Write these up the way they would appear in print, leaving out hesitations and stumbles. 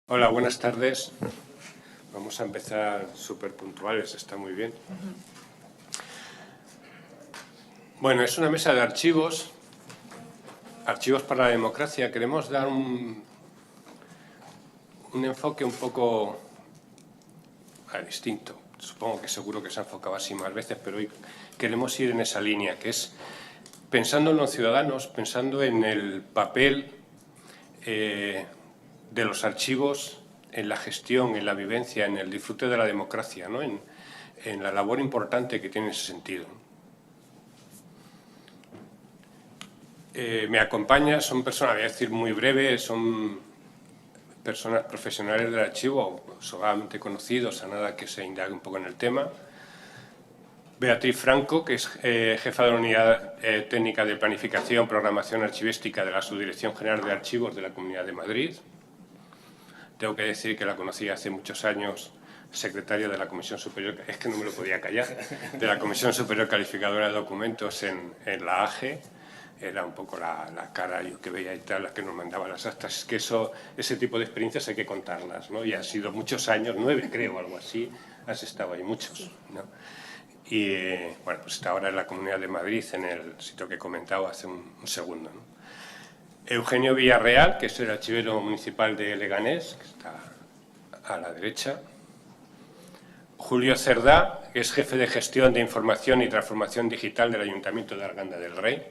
Hola, buenas tardes. Vamos a empezar súper puntuales, está muy bien. Bueno, es una mesa de archivos para la democracia. Queremos dar un enfoque un poco distinto. Supongo que seguro que se ha enfocado así más veces, pero hoy queremos ir en esa línea, que es pensando en los ciudadanos, pensando en el papel de los archivos en la gestión, en la vivencia, en el disfrute de la democracia, ¿no? en la labor importante que tiene ese sentido. Me acompaña, son personas, voy a decir muy breves, son personas profesionales del archivo, solamente conocidos, a nada que se indague un poco en el tema. Beatriz Franco, que es jefa de la Unidad Técnica de Planificación, Programación Archivística de la Subdirección General de Archivos de la Comunidad de Madrid. Tengo que decir que la conocí hace muchos años, secretario de la Comisión Superior, es que no me lo podía callar, de la Comisión Superior Calificadora de Documentos en la AGE. Era un poco la cara yo que veía y tal, la que nos mandaba las actas. Es que ese tipo de experiencias hay que contarlas, ¿no? Y ha sido muchos años, 9 creo, algo así, has estado ahí muchos, ¿no? Y bueno, pues está ahora en la Comunidad de Madrid, en el sitio que he comentado hace un segundo, ¿no? Eugenio Villarreal, que es el archivero municipal de Leganés, que está a la derecha. Julio Cerdá, que es jefe de gestión de información y transformación digital del Ayuntamiento de Arganda del Rey,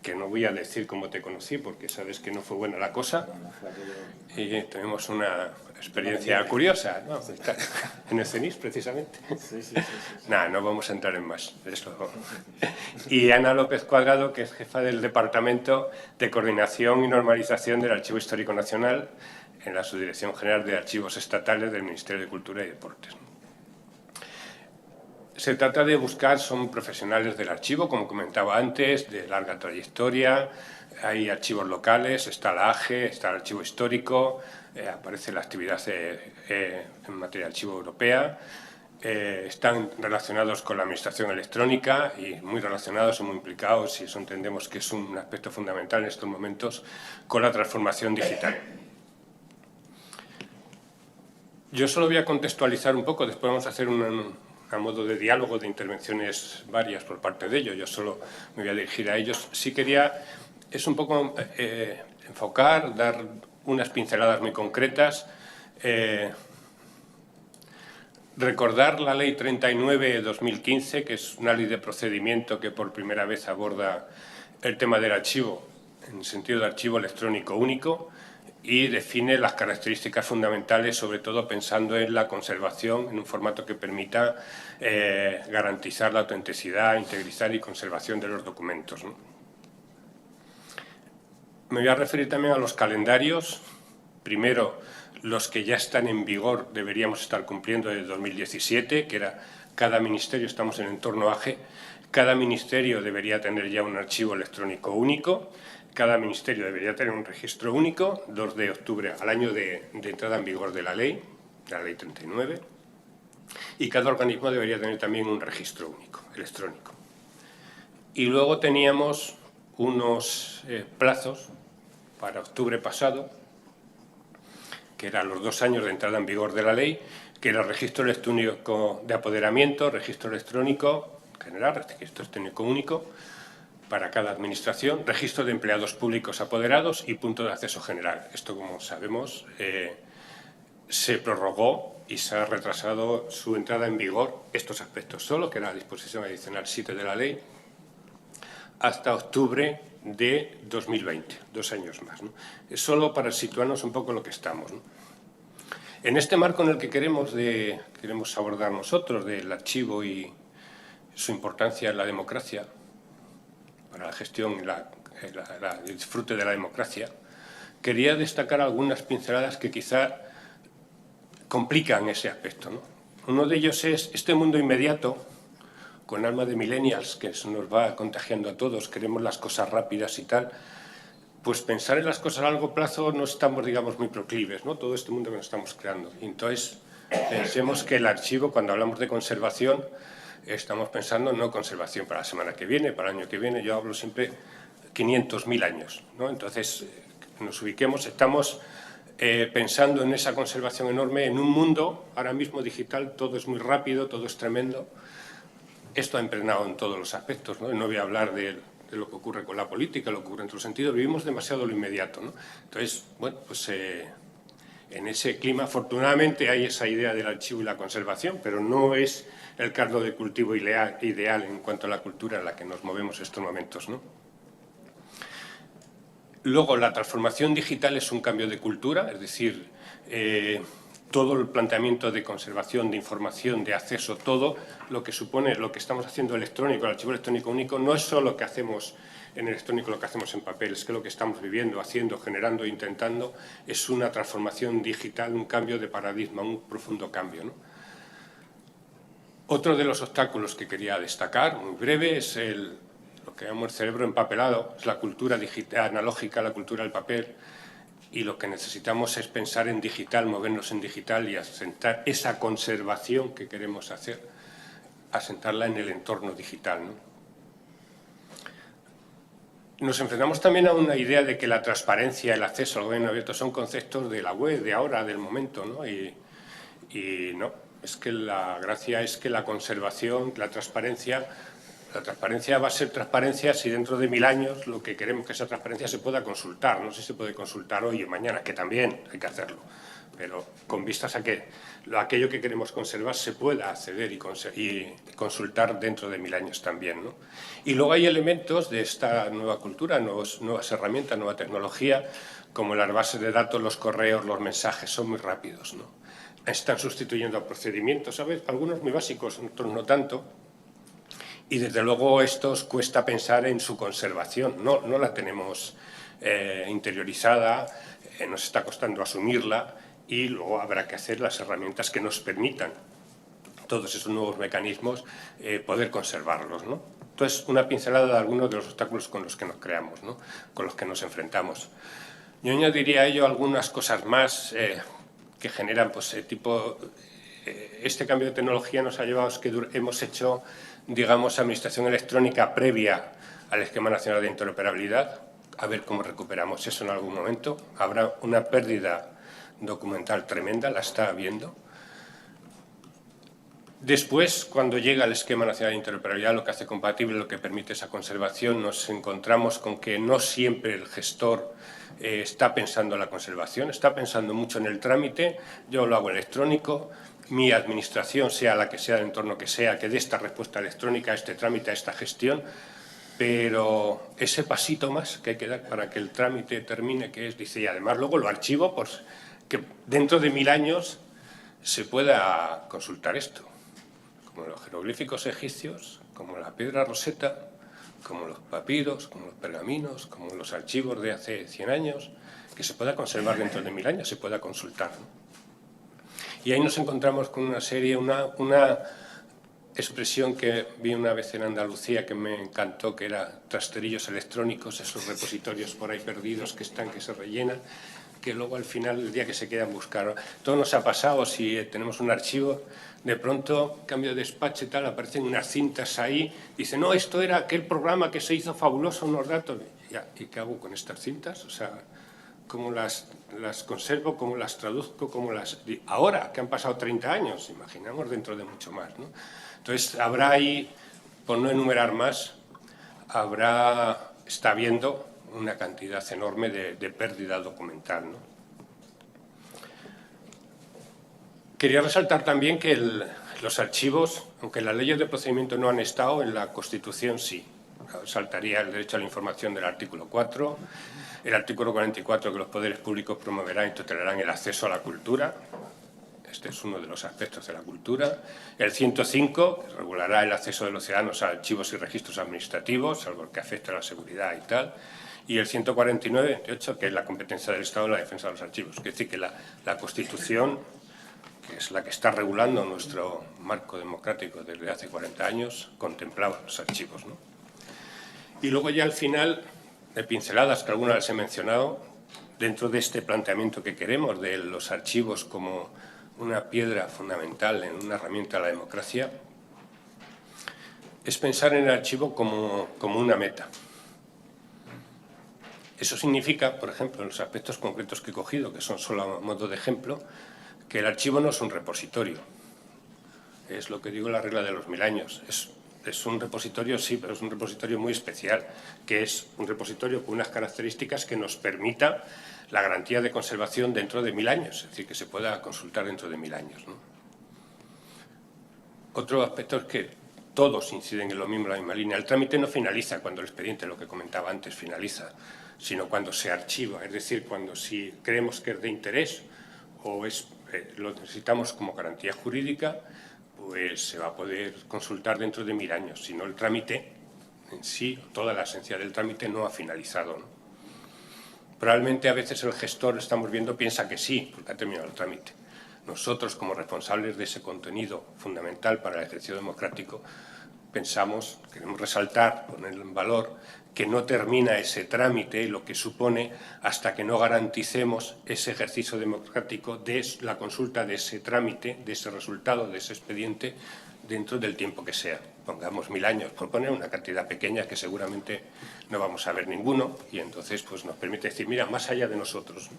que no voy a decir cómo te conocí, porque sabes que no fue buena la cosa. Y tenemos una experiencia curiosa, ¿no? En el CENIS, precisamente. Sí. Nada, no vamos a entrar en más. Y Ana López Cuadrado, que es jefa del Departamento de Coordinación y Normalización del Archivo Histórico Nacional en la Subdirección General de Archivos Estatales del Ministerio de Cultura y Deportes. Se trata de buscar, son profesionales del archivo, como comentaba antes, de larga trayectoria. Hay archivos locales, está la AGE, está el archivo histórico, aparece la actividad en materia de archivo europea. Están relacionados con la administración electrónica y muy relacionados y muy implicados, y eso entendemos que es un aspecto fundamental en estos momentos, con la transformación digital. Yo solo voy a contextualizar un poco, después vamos a hacer a modo de diálogo, de intervenciones varias por parte de ellos. Yo solo me voy a dirigir a ellos. Sí quería, es un poco enfocar, dar unas pinceladas muy concretas, recordar la Ley 39 de 2015, que es una ley de procedimiento que por primera vez aborda el tema del archivo, en el sentido de archivo electrónico único, y define las características fundamentales, sobre todo pensando en la conservación en un formato que permita garantizar la autenticidad, integridad y conservación de los documentos, ¿no? Me voy a referir también a los calendarios. Primero, los que ya están en vigor deberíamos estar cumpliendo desde 2017, que era cada ministerio, estamos en el entorno AGE, cada ministerio debería tener ya un archivo electrónico único. Cada ministerio debería tener un registro único, 2 de octubre, al año de entrada en vigor de la ley 39, y cada organismo debería tener también un registro único, electrónico. Y luego teníamos unos plazos para octubre pasado, que eran los 2 años de entrada en vigor de la ley, que era el registro electrónico de apoderamiento, registro electrónico general, registro electrónico único, para cada administración, registro de empleados públicos apoderados y punto de acceso general. Esto, como sabemos, se prorrogó y se ha retrasado su entrada en vigor, estos aspectos solo, que era la disposición adicional 7 de la ley, hasta octubre de 2020, 2 años más, ¿no? Es solo para situarnos un poco lo que estamos, ¿no? En este marco en el que queremos abordar nosotros del archivo y su importancia en la democracia, para la gestión y el disfrute de la democracia, quería destacar algunas pinceladas que quizá complican ese aspecto, ¿no? Uno de ellos es este mundo inmediato, con alma de millennials, que se nos va contagiando a todos, queremos las cosas rápidas y tal. Pues pensar en las cosas a largo plazo no estamos, digamos, muy proclives, ¿no? Todo este mundo que nos estamos creando. Y entonces, pensemos que el archivo, cuando hablamos de conservación, estamos pensando no conservación para la semana que viene, para el año que viene. Yo hablo siempre 500.000 años, ¿no? Entonces, nos ubiquemos, estamos pensando en esa conservación enorme en un mundo ahora mismo digital, todo es muy rápido, todo es tremendo. Esto ha impregnado en todos los aspectos, ¿no? Y no voy a hablar de lo que ocurre con la política, lo que ocurre en otro sentido. Vivimos demasiado lo inmediato, ¿no? Entonces, bueno, pues en ese clima, afortunadamente, hay esa idea del archivo y la conservación, pero no es el caldo de cultivo ideal en cuanto a la cultura en la que nos movemos en estos momentos, ¿no? Luego, la transformación digital es un cambio de cultura, es decir, todo el planteamiento de conservación, de información, de acceso, todo lo que supone lo que estamos haciendo electrónico, el archivo electrónico único, no es solo lo que hacemos en electrónico, lo que hacemos en papel, es que lo que estamos viviendo, haciendo, generando, intentando, es una transformación digital, un cambio de paradigma, un profundo cambio, ¿no? Otro de los obstáculos que quería destacar, muy breve, es lo que llamamos el cerebro empapelado, es la cultura digital, analógica, la cultura del papel, y lo que necesitamos es pensar en digital, movernos en digital y asentar esa conservación que queremos hacer, asentarla en el entorno digital, ¿no? Nos enfrentamos también a una idea de que la transparencia, el acceso al gobierno abierto son conceptos de la web, de ahora, del momento, ¿no? Y no, es que la gracia es que la conservación, la transparencia va a ser transparencia si dentro de 1000 años lo que queremos que esa transparencia se pueda consultar. No sé si se puede consultar hoy o mañana, que también hay que hacerlo, pero con vistas a que aquello que queremos conservar se pueda acceder y consultar dentro de 1000 años también, ¿no? Y luego hay elementos de esta nueva cultura, nuevas herramientas, nueva tecnología, como las bases de datos, los correos, los mensajes, son muy rápidos, ¿no? Están sustituyendo a procedimientos, ¿sabes? Algunos muy básicos, otros no tanto. Y desde luego estos cuesta pensar en su conservación, no la tenemos interiorizada, nos está costando asumirla y luego habrá que hacer las herramientas que nos permitan todos esos nuevos mecanismos poder conservarlos, ¿no? Entonces, una pincelada de algunos de los obstáculos con los que nos creamos, ¿no? Con los que nos enfrentamos. Yo añadiría a ello algunas cosas más que generan, pues, este cambio de tecnología nos ha llevado a que hemos hecho, digamos, administración electrónica previa al Esquema Nacional de Interoperabilidad, a ver cómo recuperamos eso en algún momento. Habrá una pérdida documental tremenda, la está habiendo. Después, cuando llega el Esquema Nacional de Interoperabilidad, lo que hace compatible, lo que permite esa conservación, nos encontramos con que no siempre el gestor está pensando en la conservación, está pensando mucho en el trámite. Yo lo hago electrónico, mi administración, sea la que sea, el entorno que sea, que dé esta respuesta electrónica a este trámite, a esta gestión, pero ese pasito más que hay que dar para que el trámite termine, que es, dice, y además luego lo archivo, pues que dentro de 1000 años se pueda consultar esto, como los jeroglíficos egipcios, como la piedra roseta, como los papiros, como los pergaminos, como los archivos de hace 100 años, que se pueda conservar dentro de 1000 años, se pueda consultar, ¿no? Y ahí nos encontramos con una serie, una expresión que vi una vez en Andalucía que me encantó, que era trasterillos electrónicos, esos repositorios por ahí perdidos que están, que se rellenan, que luego al final, el día que se quedan, buscar. Todo nos ha pasado, si tenemos un archivo, de pronto, cambio de despacho y tal, aparecen unas cintas ahí, dice, no, esto era aquel programa que se hizo fabuloso, unos datos. Ya, ¿y qué hago con estas cintas? O sea, ¿cómo las conservo? ¿Cómo las traduzco? ¿Cómo las...? Ahora, que han pasado 30 años, imaginamos dentro de mucho más, ¿no? Entonces, habrá ahí, por no enumerar más, está habiendo una cantidad enorme de pérdida documental, ¿no? Quería resaltar también que los archivos, aunque en las leyes de procedimiento no han estado, en la Constitución sí. Saltaría el derecho a la información del artículo 4, el artículo 44, que los poderes públicos promoverán y tutelarán el acceso a la cultura. Este es uno de los aspectos de la cultura. El 105, que regulará el acceso de los ciudadanos a archivos y registros administrativos, algo que afecta a la seguridad y tal. Y el 149, 28, que es la competencia del Estado en la defensa de los archivos. Es decir, que la Constitución, que es la que está regulando nuestro marco democrático desde hace 40 años, contemplaba los archivos, ¿no? Y luego ya al final, de pinceladas, que algunas las he mencionado, dentro de este planteamiento que queremos de los archivos como una piedra fundamental en una herramienta de la democracia, es pensar en el archivo como una meta. Eso significa, por ejemplo, en los aspectos concretos que he cogido, que son solo a modo de ejemplo, que el archivo no es un repositorio. Es lo que digo la regla de los 1000 años. Es un repositorio, sí, pero es un repositorio muy especial, que es un repositorio con unas características que nos permita la garantía de conservación dentro de 1000 años, es decir, que se pueda consultar dentro de 1000 años, ¿no? Otro aspecto es que todos inciden en lo mismo, en la misma línea. El trámite no finaliza cuando el expediente, lo que comentaba antes, finaliza, sino cuando se archiva, es decir, cuando si creemos que es de interés o lo necesitamos como garantía jurídica, pues se va a poder consultar dentro de 1000 años. Si no, el trámite en sí, toda la esencia del trámite no ha finalizado, ¿no? Probablemente a veces el gestor, estamos viendo, piensa que sí, porque ha terminado el trámite. Nosotros, como responsables de ese contenido fundamental para el ejercicio democrático, pensamos, queremos resaltar, poner en valor, que no termina ese trámite, lo que supone, hasta que no garanticemos ese ejercicio democrático de la consulta de ese trámite, de ese resultado, de ese expediente, dentro del tiempo que sea. Pongamos 1000 años, por poner una cantidad pequeña que seguramente no vamos a ver ninguno, y entonces pues, nos permite decir, mira, más allá de nosotros.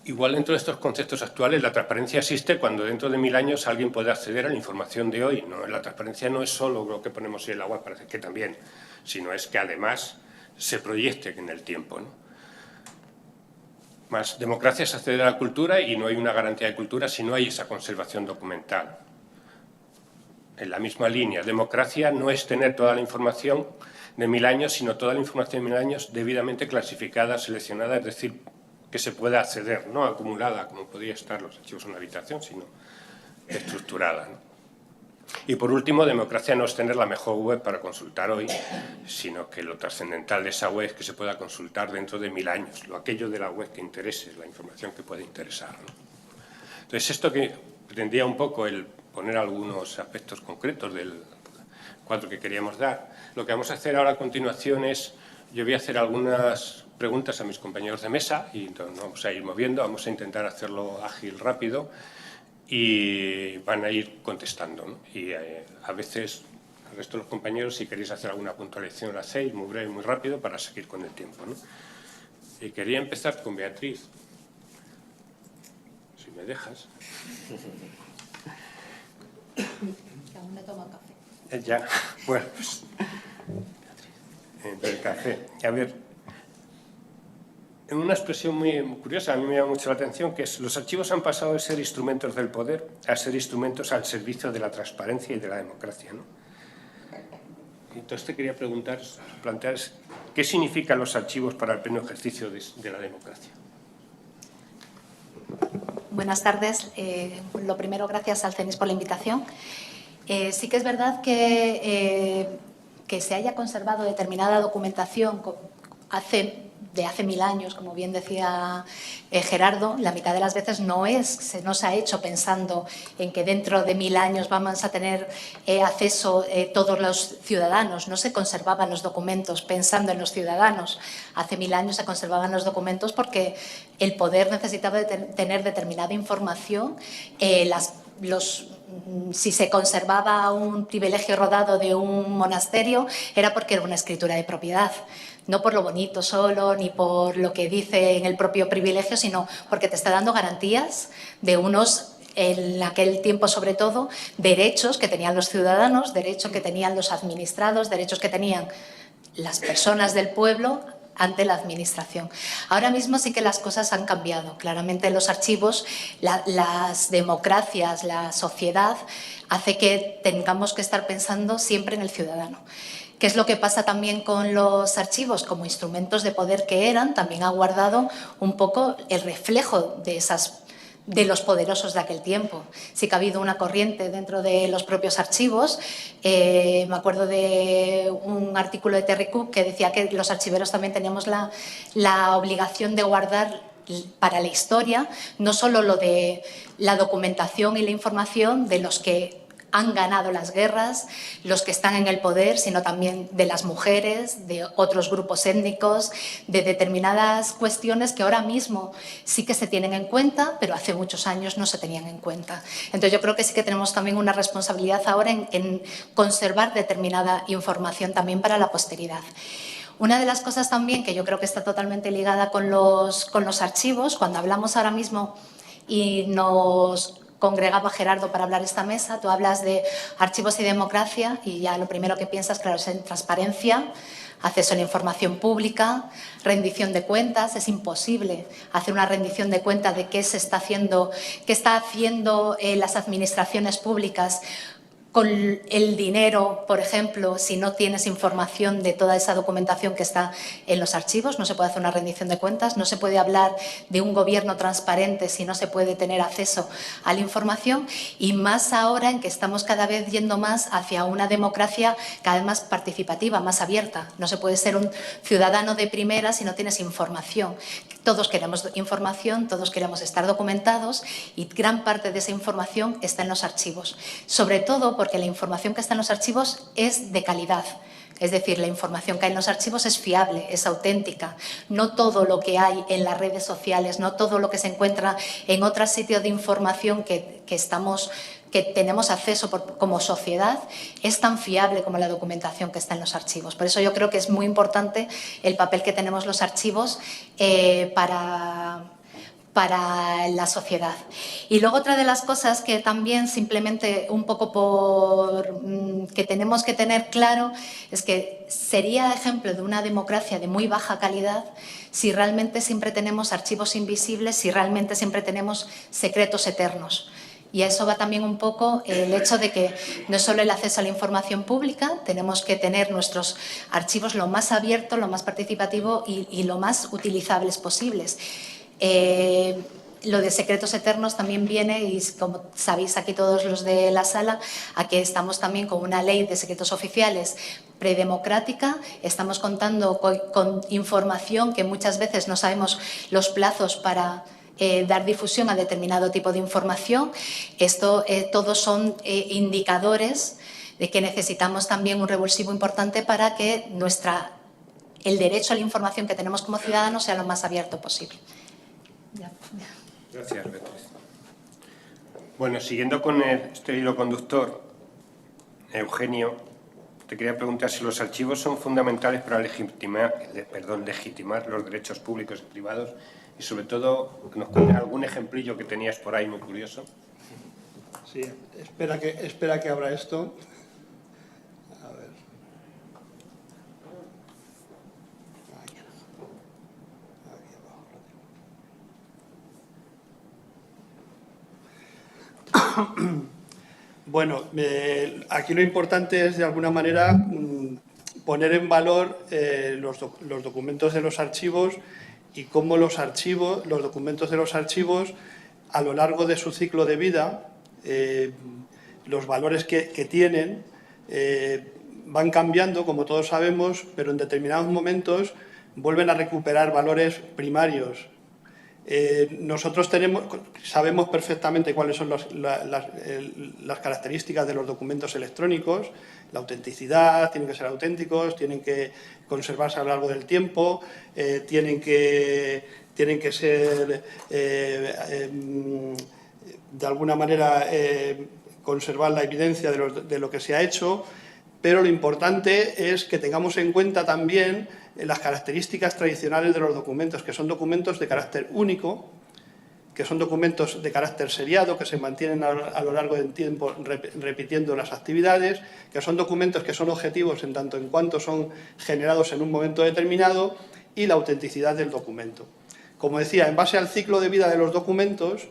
Igual dentro de estos conceptos actuales, la transparencia existe cuando dentro de 1000 años alguien puede acceder a la información de hoy. ¿No? La transparencia no es solo lo que ponemos en el agua, parece que también, sino es que además se proyecte en el tiempo, ¿no? Más democracia es acceder a la cultura y no hay una garantía de cultura si no hay esa conservación documental. En la misma línea, democracia no es tener toda la información de 1000 años, sino toda la información de 1000 años debidamente clasificada, seleccionada, es decir, que se pueda acceder, no acumulada, como podría estar los archivos en una habitación, sino estructurada, ¿no? Y por último, democracia no es tener la mejor web para consultar hoy, sino que lo trascendental de esa web es que se pueda consultar dentro de 1000 años, lo aquello de la web que interese, la información que puede interesar, ¿no? Entonces, esto que pretendía un poco el poner algunos aspectos concretos del cuadro que queríamos dar, lo que vamos a hacer ahora a continuación es, yo voy a hacer algunas preguntas a mis compañeros de mesa y entonces vamos a ir moviendo, vamos a intentar hacerlo ágil, rápido y van a ir contestando, ¿no? Y a veces el resto de los compañeros, si queréis hacer alguna puntualización, la hacéis muy breve, muy rápido para seguir con el tiempo, ¿no? Y quería empezar con Beatriz, si me dejas. Aún me toma café. Ya, bueno, pues el café. A ver, en una expresión muy curiosa, a mí me llama mucho la atención, que es: los archivos han pasado de ser instrumentos del poder a ser instrumentos al servicio de la transparencia y de la democracia, ¿no? Entonces te quería plantear, ¿qué significan los archivos para el pleno ejercicio de la democracia? Buenas tardes. Lo primero, gracias al CENIS por la invitación. Sí que es verdad que se haya conservado determinada documentación de hace 1000 años, como bien decía Gerardo, la mitad de las veces no se ha hecho pensando en que dentro de 1000 años vamos a tener acceso todos los ciudadanos. No se conservaban los documentos pensando en los ciudadanos. Hace 1000 años se conservaban los documentos porque el poder necesitaba tener determinada información. Si se conservaba un privilegio rodado de un monasterio, era porque era una escritura de propiedad. No por lo bonito solo, ni por lo que dice en el propio privilegio, sino porque te está dando garantías de unos, en aquel tiempo sobre todo, derechos que tenían los ciudadanos, derechos que tenían los administrados, derechos que tenían las personas del pueblo ante la administración. Ahora mismo sí que las cosas han cambiado. Claramente los archivos, las democracias, la sociedad, hace que tengamos que estar pensando siempre en el ciudadano. ¿Qué es lo que pasa también con los archivos? Como instrumentos de poder que eran, también ha guardado un poco el reflejo de los poderosos de aquel tiempo. Sí que ha habido una corriente dentro de los propios archivos. Me acuerdo de un artículo de Terry Cook que decía que los archiveros también teníamos la obligación de guardar para la historia no solo lo de la documentación y la información de los que han ganado las guerras, los que están en el poder, sino también de las mujeres, de otros grupos étnicos, de determinadas cuestiones que ahora mismo sí que se tienen en cuenta, pero hace muchos años no se tenían en cuenta. Entonces yo creo que sí que tenemos también una responsabilidad ahora en conservar determinada información también para la posteridad. Una de las cosas también que yo creo que está totalmente ligada con los archivos, cuando hablamos ahora mismo y nos congregaba Gerardo para hablar esta mesa, tú hablas de archivos y democracia y ya lo primero que piensas, claro, es en transparencia, acceso a la información pública, rendición de cuentas. Es imposible hacer una rendición de cuentas de qué se está haciendo, qué está haciendo las administraciones públicas con el dinero, por ejemplo, si no tienes información de toda esa documentación que está en los archivos. No se puede hacer una rendición de cuentas, no se puede hablar de un gobierno transparente si no se puede tener acceso a la información, y más ahora en que estamos cada vez yendo más hacia una democracia cada vez más participativa, más abierta. No se puede ser un ciudadano de primera si no tienes información. Todos queremos información, todos queremos estar documentados y gran parte de esa información está en los archivos. Sobre todo porque la información que está en los archivos es de calidad. Es decir, la información que hay en los archivos es fiable, es auténtica. No todo lo que hay en las redes sociales, no todo lo que se encuentra en otros sitios de información que tenemos acceso como sociedad es tan fiable como la documentación que está en los archivos. Por eso yo creo que es muy importante el papel que tenemos los archivos para la sociedad. Y luego otra de las cosas que también simplemente un poco que tenemos que tener claro es que sería ejemplo de una democracia de muy baja calidad si realmente siempre tenemos archivos invisibles, si realmente siempre tenemos secretos eternos. Y a eso va también un poco el hecho de que no es solo el acceso a la información pública, tenemos que tener nuestros archivos lo más abiertos, lo más participativo y lo más utilizables posibles. Lo de secretos eternos también viene, y como sabéis aquí todos los de la sala, a que estamos también con una ley de secretos oficiales predemocrática, estamos contando con información que muchas veces no sabemos los plazos para dar difusión a determinado tipo de información. Esto todos son indicadores de que necesitamos también un revulsivo importante para que el derecho a la información que tenemos como ciudadanos sea lo más abierto posible. Gracias, Beatriz. Bueno, siguiendo con este hilo conductor, Eugenio, te quería preguntar si los archivos son fundamentales para legitimar los derechos públicos y privados, y sobre todo que nos cuentes algún ejemplillo que tenías por ahí muy curioso. Sí, espera que abra esto. A ver. Bueno, aquí lo importante es, de alguna manera, poner en valor los documentos de los archivos y cómo los documentos de los archivos, a lo largo de su ciclo de vida, los valores que tienen van cambiando, como todos sabemos, pero en determinados momentos vuelven a recuperar valores primarios. Nosotros sabemos perfectamente cuáles son las características de los documentos electrónicos: la autenticidad, tienen que ser auténticos, tienen que conservarse a lo largo del tiempo, tienen que ser, de alguna manera, conservar la evidencia de lo que se ha hecho, pero lo importante es que tengamos en cuenta también las características tradicionales de los documentos, que son documentos de carácter único, que son documentos de carácter seriado, que se mantienen a lo largo del tiempo repitiendo las actividades, que son documentos que son objetivos en tanto en cuanto son generados en un momento determinado, y la autenticidad del documento. Como decía, en base al ciclo de vida de los documentos,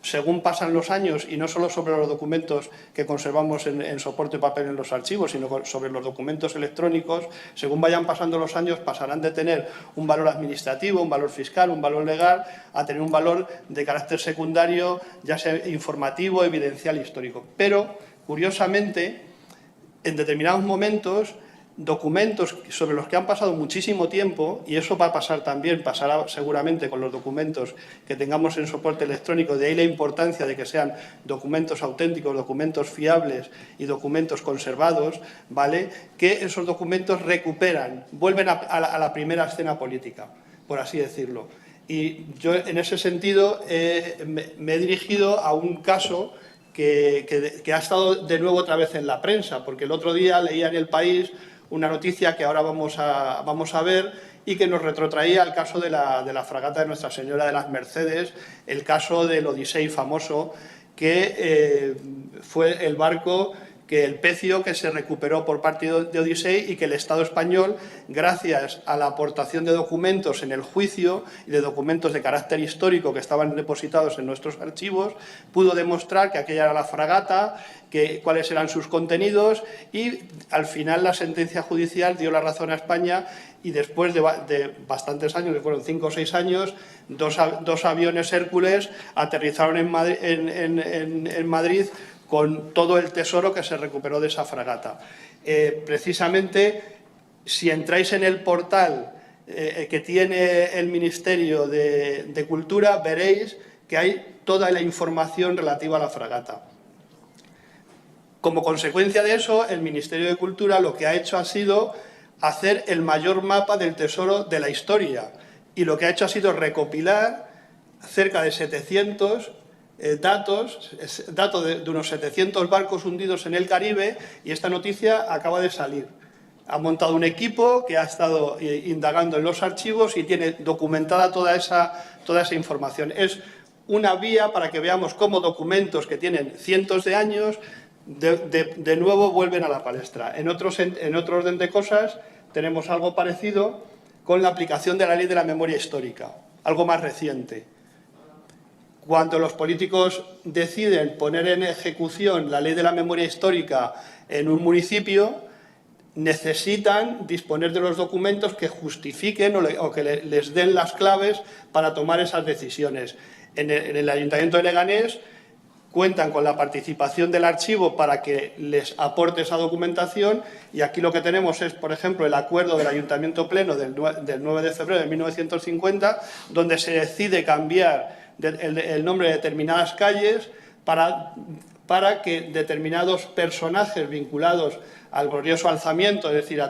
según pasan los años, y no solo sobre los documentos que conservamos en soporte papel en los archivos, sino sobre los documentos electrónicos, según vayan pasando los años, pasarán de tener un valor administrativo, un valor fiscal, un valor legal, a tener un valor de carácter secundario, ya sea informativo, evidencial, histórico. Pero, curiosamente, en determinados momentos, documentos sobre los que han pasado muchísimo tiempo, y eso va a pasar también, pasará seguramente con los documentos que tengamos en soporte electrónico, de ahí la importancia de que sean documentos auténticos, documentos fiables y documentos conservados, ¿vale? Que esos documentos vuelven a la primera escena política, por así decirlo. Y yo, en ese sentido, me he dirigido a un caso que ha estado de nuevo otra vez en la prensa, porque el otro día leía en El País una noticia que ahora vamos a ver y que nos retrotraía al caso de la fragata de Nuestra Señora de las Mercedes, el caso del Odisei famoso, que fue el barco el pecio que se recuperó por parte de Odisei y que el Estado español, gracias a la aportación de documentos en el juicio y de documentos de carácter histórico que estaban depositados en nuestros archivos, pudo demostrar que aquella era la fragata, cuáles eran sus contenidos y al final la sentencia judicial dio la razón a España y después de bastantes años, que fueron 5 o 6 años, dos aviones Hércules aterrizaron en Madrid con todo el tesoro que se recuperó de esa fragata. Precisamente, si entráis en el portal que tiene el Ministerio de Cultura, veréis que hay toda la información relativa a la fragata. Como consecuencia de eso, el Ministerio de Cultura lo que ha hecho ha sido hacer el mayor mapa del tesoro de la historia y lo que ha hecho ha sido recopilar cerca de 700 datos de unos 700 barcos hundidos en el Caribe y esta noticia acaba de salir. Ha montado un equipo que ha estado indagando en los archivos y tiene documentada toda esa información. Es una vía para que veamos cómo documentos que tienen cientos de años de nuevo vuelven a la palestra. En otro orden de cosas tenemos algo parecido con la aplicación de la Ley de la Memoria Histórica, algo más reciente. Cuando los políticos deciden poner en ejecución la Ley de la Memoria Histórica en un municipio, necesitan disponer de los documentos que justifiquen o que les den las claves para tomar esas decisiones. En el Ayuntamiento de Leganés cuentan con la participación del archivo para que les aporte esa documentación y aquí lo que tenemos es, por ejemplo, el acuerdo del Ayuntamiento Pleno del 9 de febrero de 1950, donde se decide cambiar el nombre de determinadas calles para que determinados personajes vinculados al glorioso alzamiento, es decir,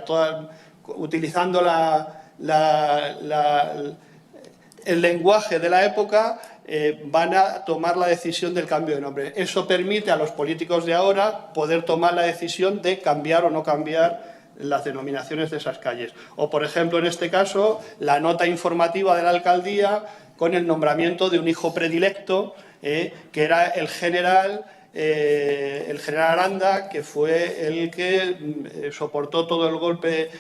utilizando el lenguaje de la época, van a tomar la decisión del cambio de nombre. Eso permite a los políticos de ahora poder tomar la decisión de cambiar o no cambiar las denominaciones de esas calles. O, por ejemplo, en este caso, la nota informativa de la alcaldía con el nombramiento de un hijo predilecto, que era el general Aranda, que fue el que soportó todo el golpe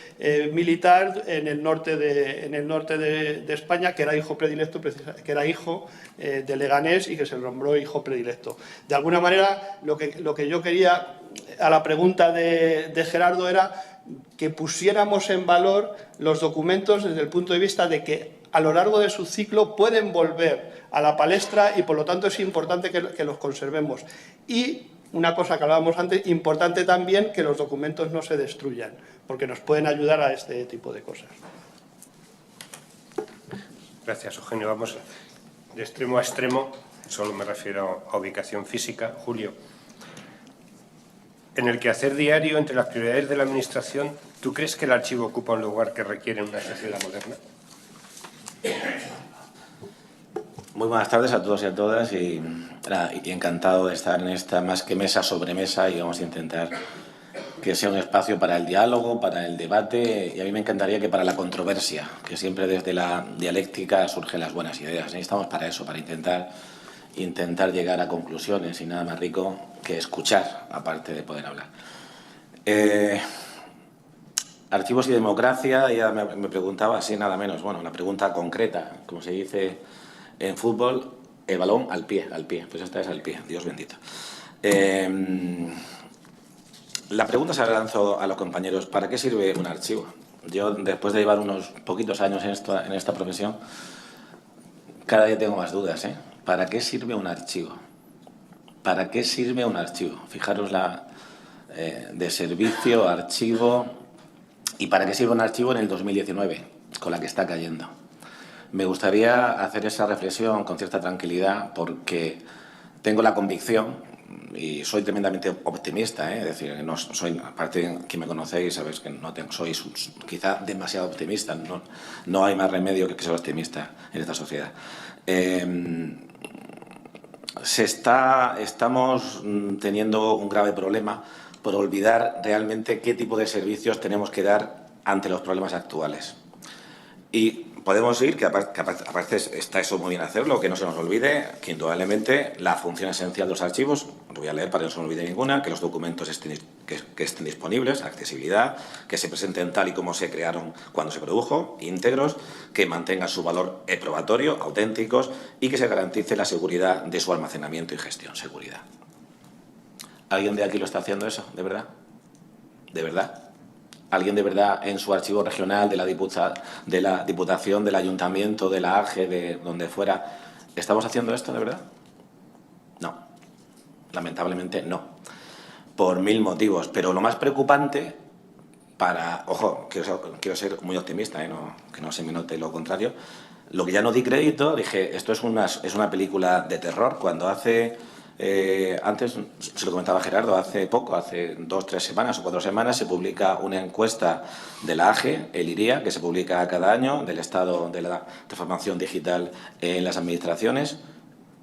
militar en el norte de España, que era hijo predilecto, que era hijo de Leganés y que se nombró hijo predilecto. De alguna manera, lo que yo quería, a la pregunta de Gerardo, era que pusiéramos en valor los documentos desde el punto de vista de que a lo largo de su ciclo pueden volver a la palestra y por lo tanto es importante que los conservemos. Y una cosa que hablábamos antes, importante también que los documentos no se destruyan, porque nos pueden ayudar a este tipo de cosas. Gracias, Eugenio. Vamos de extremo a extremo, solo me refiero a ubicación física. Julio, en el quehacer diario entre las prioridades de la Administración, ¿tú crees que el archivo ocupa un lugar que requiere en una sociedad moderna? Muy buenas tardes a todos y a todas y encantado de estar en esta más que mesa sobre mesa y vamos a intentar que sea un espacio para el diálogo, para el debate y a mí me encantaría que para la controversia, que siempre desde la dialéctica surgen las buenas ideas. Necesitamos para eso, para intentar llegar a conclusiones y nada más rico que escuchar, aparte de poder hablar. Archivos y democracia, ya me preguntaba así nada menos, bueno, una pregunta concreta, como se dice en fútbol, el balón al pie, pues esta es al pie, Dios bendito. La pregunta se la lanzo a los compañeros, ¿para qué sirve un archivo? Yo, después de llevar unos poquitos años en esta profesión, cada día tengo más dudas, ¿eh? ¿Para qué sirve un archivo? ¿Para qué sirve un archivo? Fijaros de servicio, archivo, y para qué sirve un archivo en el 2019, con la que está cayendo. Me gustaría hacer esa reflexión con cierta tranquilidad porque tengo la convicción, y soy tremendamente optimista, es decir, no soy, aparte de quien me conocéis, sabéis que no soy quizá demasiado optimista, no hay más remedio que ser optimista en esta sociedad. Estamos teniendo un grave problema por olvidar realmente qué tipo de servicios tenemos que dar ante los problemas actuales. Y podemos ir, que aparte está eso muy bien hacerlo, que no se nos olvide que indudablemente la función esencial de los archivos, lo voy a leer para que no se me olvide ninguna, que los documentos que estén disponibles, accesibilidad, que se presenten tal y como se crearon cuando se produjo, íntegros, que mantengan su valor probatorio, auténticos y que se garantice la seguridad de su almacenamiento y gestión. Seguridad. ¿Alguien de aquí lo está haciendo eso? ¿De verdad? ¿De verdad? ¿Alguien de verdad en su archivo regional, de la Diputación, del Ayuntamiento, de la AGE, de donde fuera, estamos haciendo esto de verdad? No. Lamentablemente no. Por 1000 motivos. Pero lo más preocupante ojo, quiero ser muy optimista, que no se me note lo contrario. Lo que ya no di crédito, dije, esto es una película de terror. Cuando antes, se lo comentaba Gerardo, hace 2, 3 semanas o 4 semanas se publica una encuesta de la AGE, el IRIA, que se publica cada año, del estado de la transformación digital en las administraciones,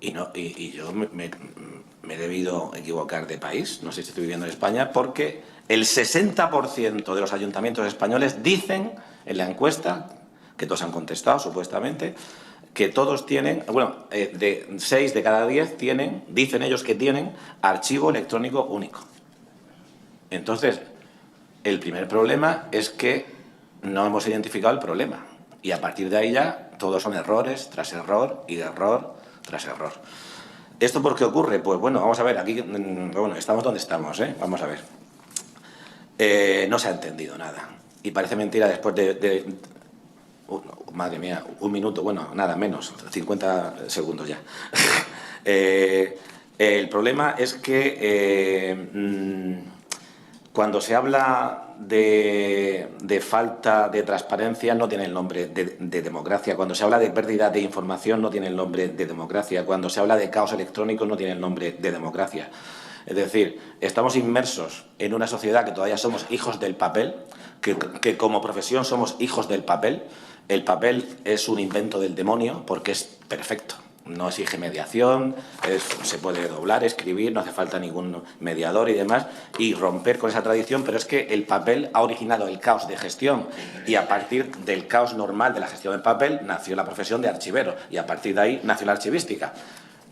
y yo me he debido equivocar de país, no sé si estoy viviendo en España, porque el 60% de los ayuntamientos españoles dicen en la encuesta, que todos han contestado supuestamente, que todos tienen, de 6 de cada 10 dicen ellos que tienen archivo electrónico único. Entonces, el primer problema es que no hemos identificado el problema. Y a partir de ahí ya todos son errores tras error y error tras error. ¿Esto por qué ocurre? Pues bueno, vamos a ver, aquí estamos donde estamos, vamos a ver. No se ha entendido nada. Y parece mentira después madre mía, 1 minuto, nada menos, 50 segundos ya. El problema es que cuando se habla de falta de transparencia no tiene el nombre de democracia. Cuando se habla de pérdida de información no tiene el nombre de democracia. Cuando se habla de caos electrónico no tiene el nombre de democracia. Es decir, estamos inmersos en una sociedad que todavía somos hijos del papel, que como profesión somos hijos del papel. El papel es un invento del demonio porque es perfecto. No exige mediación, se puede doblar, escribir, no hace falta ningún mediador y demás, y romper con esa tradición, pero es que el papel ha originado el caos de gestión y a partir del caos normal de la gestión del papel nació la profesión de archivero y a partir de ahí nació la archivística.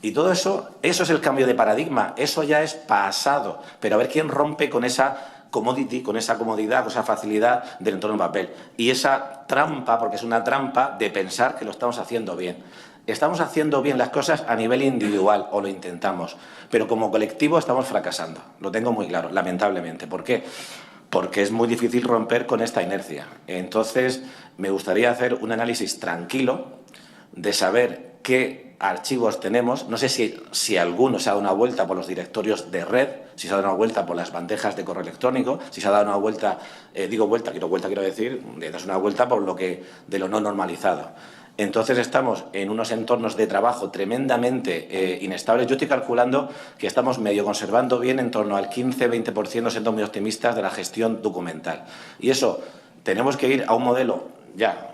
Y todo eso es el cambio de paradigma, eso ya es pasado, pero a ver quién rompe con esa commodity, con esa comodidad, con esa facilidad del entorno en papel. Y esa trampa, porque es una trampa de pensar que lo estamos haciendo bien. Estamos haciendo bien las cosas a nivel individual, o lo intentamos, pero como colectivo estamos fracasando. Lo tengo muy claro, lamentablemente. ¿Por qué? Porque es muy difícil romper con esta inercia. Entonces, me gustaría hacer un análisis tranquilo de saber qué archivos tenemos. No sé si alguno se ha dado una vuelta por los directorios de red, si se ha dado una vuelta por las bandejas de correo electrónico, si se ha dado una vuelta, quiero decir, le das una vuelta por de lo no normalizado. Entonces estamos en unos entornos de trabajo tremendamente inestables. Yo estoy calculando que estamos medio conservando bien en torno al 15-20%, siendo muy optimistas, de la gestión documental. Y eso, tenemos que ir a un modelo,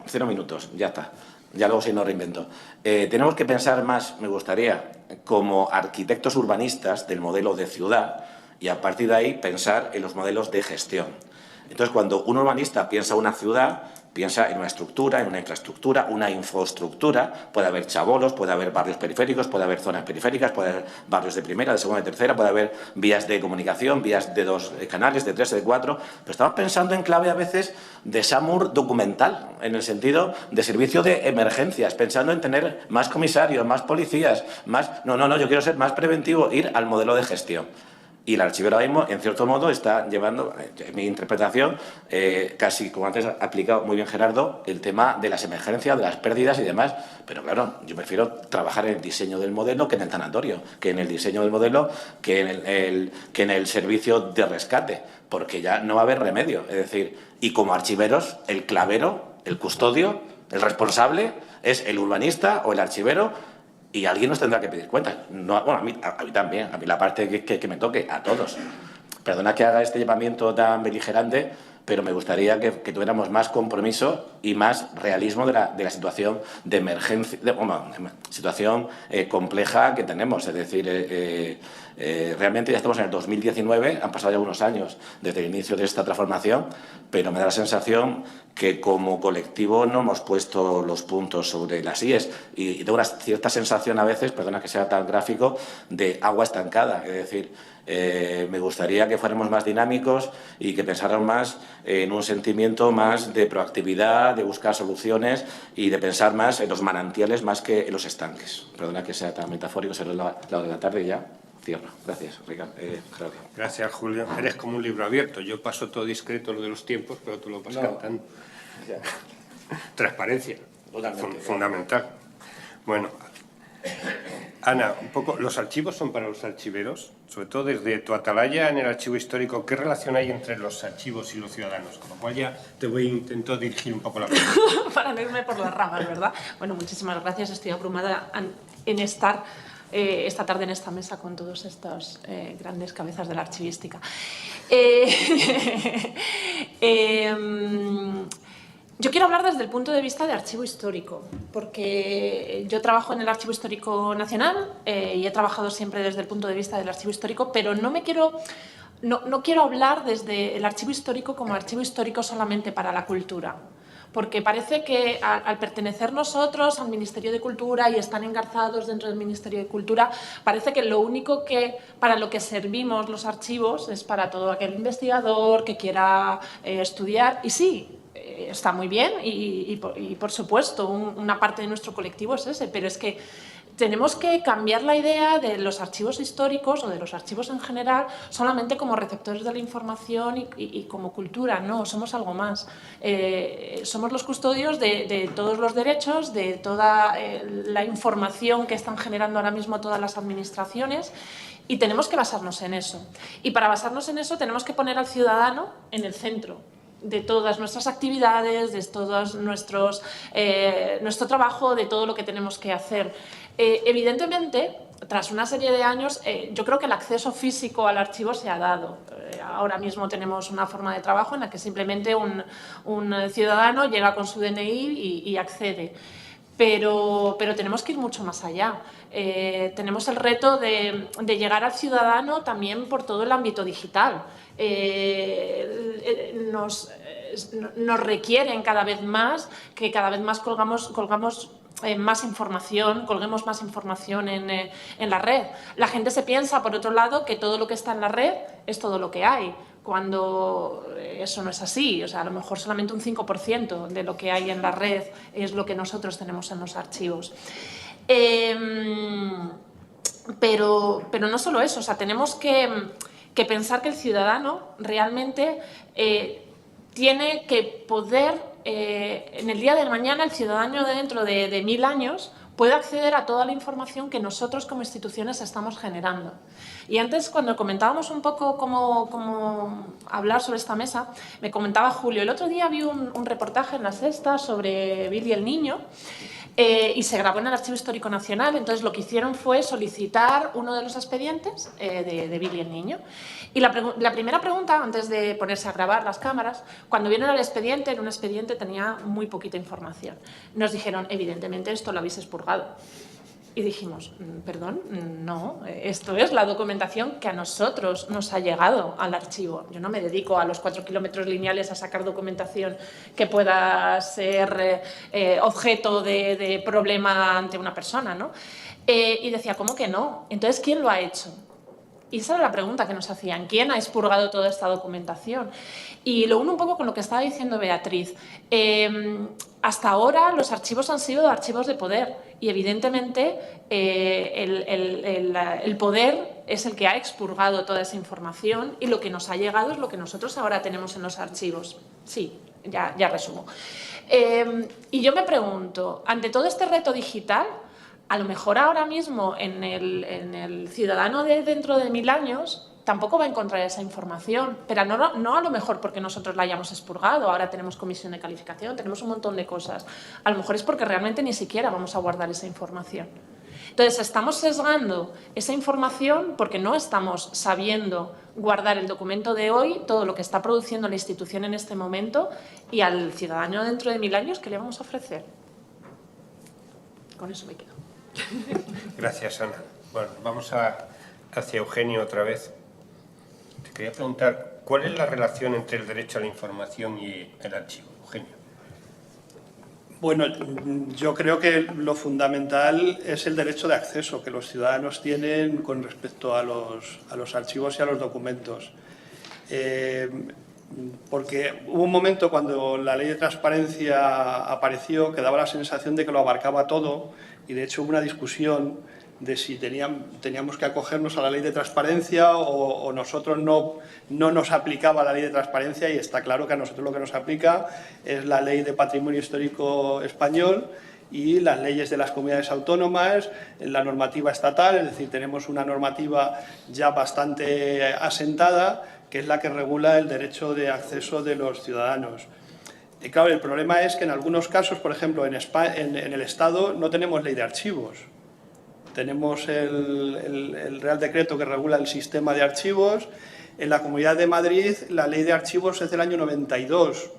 0 minutos, ya está. Ya luego si no reinvento. Tenemos que pensar más, me gustaría, como arquitectos urbanistas del modelo de ciudad y a partir de ahí pensar en los modelos de gestión. Entonces, cuando un urbanista piensa una ciudad, piensa en una estructura, en una infraestructura, una infraestructura. Puede haber chabolos, puede haber barrios periféricos, puede haber zonas periféricas, puede haber barrios de primera, de segunda, de tercera, puede haber vías de comunicación, vías de 2 canales, de 3, de 4. Pero estamos pensando en clave a veces de SAMUR documental, en el sentido de servicio de emergencias, pensando en tener más comisarios, más policías, más... No, yo quiero ser más preventivo, ir al modelo de gestión. Y el archivero ahora mismo, en cierto modo, está llevando, en mi interpretación, casi como antes ha explicado muy bien Gerardo, el tema de las emergencias, de las pérdidas y demás. Pero claro, yo prefiero trabajar en el diseño del modelo que en el tanatorio, que en el diseño del modelo, que en el servicio de rescate, porque ya no va a haber remedio. Es decir, y como archiveros, el clavero, el custodio, el responsable es el urbanista o el archivero. Y alguien nos tendrá que pedir cuentas. No, bueno, a mí también, a mí la parte que me toque, a todos. Perdona que haga este llamamiento tan beligerante, pero me gustaría que tuviéramos más compromiso y más realismo de la situación de emergencia, situación compleja que tenemos. Es decir, realmente ya estamos en el 2019, han pasado ya unos años desde el inicio de esta transformación, pero me da la sensación que como colectivo no hemos puesto los puntos sobre las IES y tengo una cierta sensación a veces, perdona que sea tan gráfico, de agua estancada. Es decir, me gustaría que fuéramos más dinámicos y que pensáramos más en un sentimiento más de proactividad, de buscar soluciones y de pensar más en los manantiales más que en los estanques. Perdona que sea tan metafórico, será la hora de la tarde y ya cierro. Gracias, Ricardo. Claudio. Gracias, Julio. Eres como un libro abierto. Yo paso todo discreto lo de los tiempos, pero tú lo vas cantando. Ya. Transparencia. Totalmente. Fundamental. Bueno, Ana, un poco, los archivos son para los archiveros, sobre todo desde tu atalaya en el archivo histórico. ¿Qué relación hay entre los archivos y los ciudadanos? Con lo cual ya te intento dirigir un poco la pregunta. Para no irme por las ramas, ¿verdad? Bueno, muchísimas gracias. Estoy abrumada en estar esta tarde en esta mesa con todos estos grandes cabezas de la archivística. Yo quiero hablar desde el punto de vista de archivo histórico, porque yo trabajo en el Archivo Histórico Nacional y he trabajado siempre desde el punto de vista del archivo histórico, pero no quiero hablar desde el archivo histórico como archivo histórico solamente para la cultura. Porque parece que al pertenecer nosotros al Ministerio de Cultura y estar engarzados dentro del Ministerio de Cultura, parece que lo único para lo que servimos los archivos es para todo aquel investigador que quiera estudiar. Y sí, está muy bien y por supuesto una parte de nuestro colectivo es ese, pero es que tenemos que cambiar la idea de los archivos históricos o de los archivos en general solamente como receptores de la información y como cultura. No, somos algo más. Somos los custodios de todos los derechos, de toda la información que están generando ahora mismo todas las administraciones y tenemos que basarnos en eso. Y para basarnos en eso tenemos que poner al ciudadano en el centro de todas nuestras actividades, de todos nuestro trabajo, de todo lo que tenemos que hacer. Evidentemente, tras una serie de años, yo creo que el acceso físico al archivo se ha dado. Ahora mismo tenemos una forma de trabajo en la que simplemente un ciudadano llega con su DNI y accede. Pero tenemos que ir mucho más allá. Tenemos el reto de llegar al ciudadano también por todo el ámbito digital. Nos requieren cada vez más que cada vez más colgamos más información, colguemos más información en la red. La gente se piensa, por otro lado, que todo lo que está en la red es todo lo que hay, cuando eso no es así. O sea, a lo mejor solamente un 5% de lo que hay en la red es lo que nosotros tenemos en los archivos. Pero no solo eso, o sea, tenemos que pensar que el ciudadano realmente tiene que poder, en el día de mañana, el ciudadano dentro de 1000 años puede acceder a toda la información que nosotros como instituciones estamos generando. Y antes, cuando comentábamos un poco cómo hablar sobre esta mesa, me comentaba Julio, el otro día vi un reportaje en La Sexta sobre Billy el Niño, y se grabó en el Archivo Histórico Nacional. Entonces lo que hicieron fue solicitar uno de los expedientes de Billy el Niño. Y la primera pregunta, antes de ponerse a grabar las cámaras, cuando vieron el expediente, en un expediente tenía muy poquita información. Nos dijeron, evidentemente esto lo habéis expurgado. Y dijimos, perdón, no, esto es la documentación que a nosotros nos ha llegado al archivo. Yo no me dedico a los 4 kilómetros lineales a sacar documentación que pueda ser objeto de problema ante una persona, ¿no? Y decía, ¿cómo que no? Entonces, ¿quién lo ha hecho? Y esa era la pregunta que nos hacían. ¿Quién ha expurgado toda esta documentación? Y lo uno un poco con lo que estaba diciendo Beatriz. Hasta ahora los archivos han sido archivos de poder y evidentemente el poder es el que ha expurgado toda esa información y lo que nos ha llegado es lo que nosotros ahora tenemos en los archivos. Sí, ya resumo. Y yo me pregunto, ante todo este reto digital, a lo mejor ahora mismo en el ciudadano de dentro de 1000 años tampoco va a encontrar esa información, pero no a lo mejor porque nosotros la hayamos expurgado, ahora tenemos comisión de calificación, tenemos un montón de cosas. A lo mejor es porque realmente ni siquiera vamos a guardar esa información. Entonces, estamos sesgando esa información porque no estamos sabiendo guardar el documento de hoy, todo lo que está produciendo la institución en este momento, y al ciudadano dentro de 1000 años, ¿qué le vamos a ofrecer? Con eso me quedo. Gracias, Ana. Bueno, vamos hacia Eugenio otra vez. Te quería preguntar, ¿cuál es la relación entre el derecho a la información y el archivo? Eugenio. Bueno, yo creo que lo fundamental es el derecho de acceso que los ciudadanos tienen con respecto a los archivos y a los documentos. Porque hubo un momento cuando la ley de transparencia apareció que daba la sensación de que lo abarcaba todo, y de hecho hubo una discusión de si teníamos que acogernos a la ley de transparencia o nosotros no nos aplicaba la ley de transparencia, y está claro que a nosotros lo que nos aplica es la ley de patrimonio histórico español y las leyes de las comunidades autónomas, la normativa estatal, es decir, tenemos una normativa ya bastante asentada, que es la que regula el derecho de acceso de los ciudadanos. Y claro, el problema es que en algunos casos, por ejemplo, en el Estado no tenemos ley de archivos. Tenemos el Real Decreto que regula el sistema de archivos. En la Comunidad de Madrid la ley de archivos es del año 92.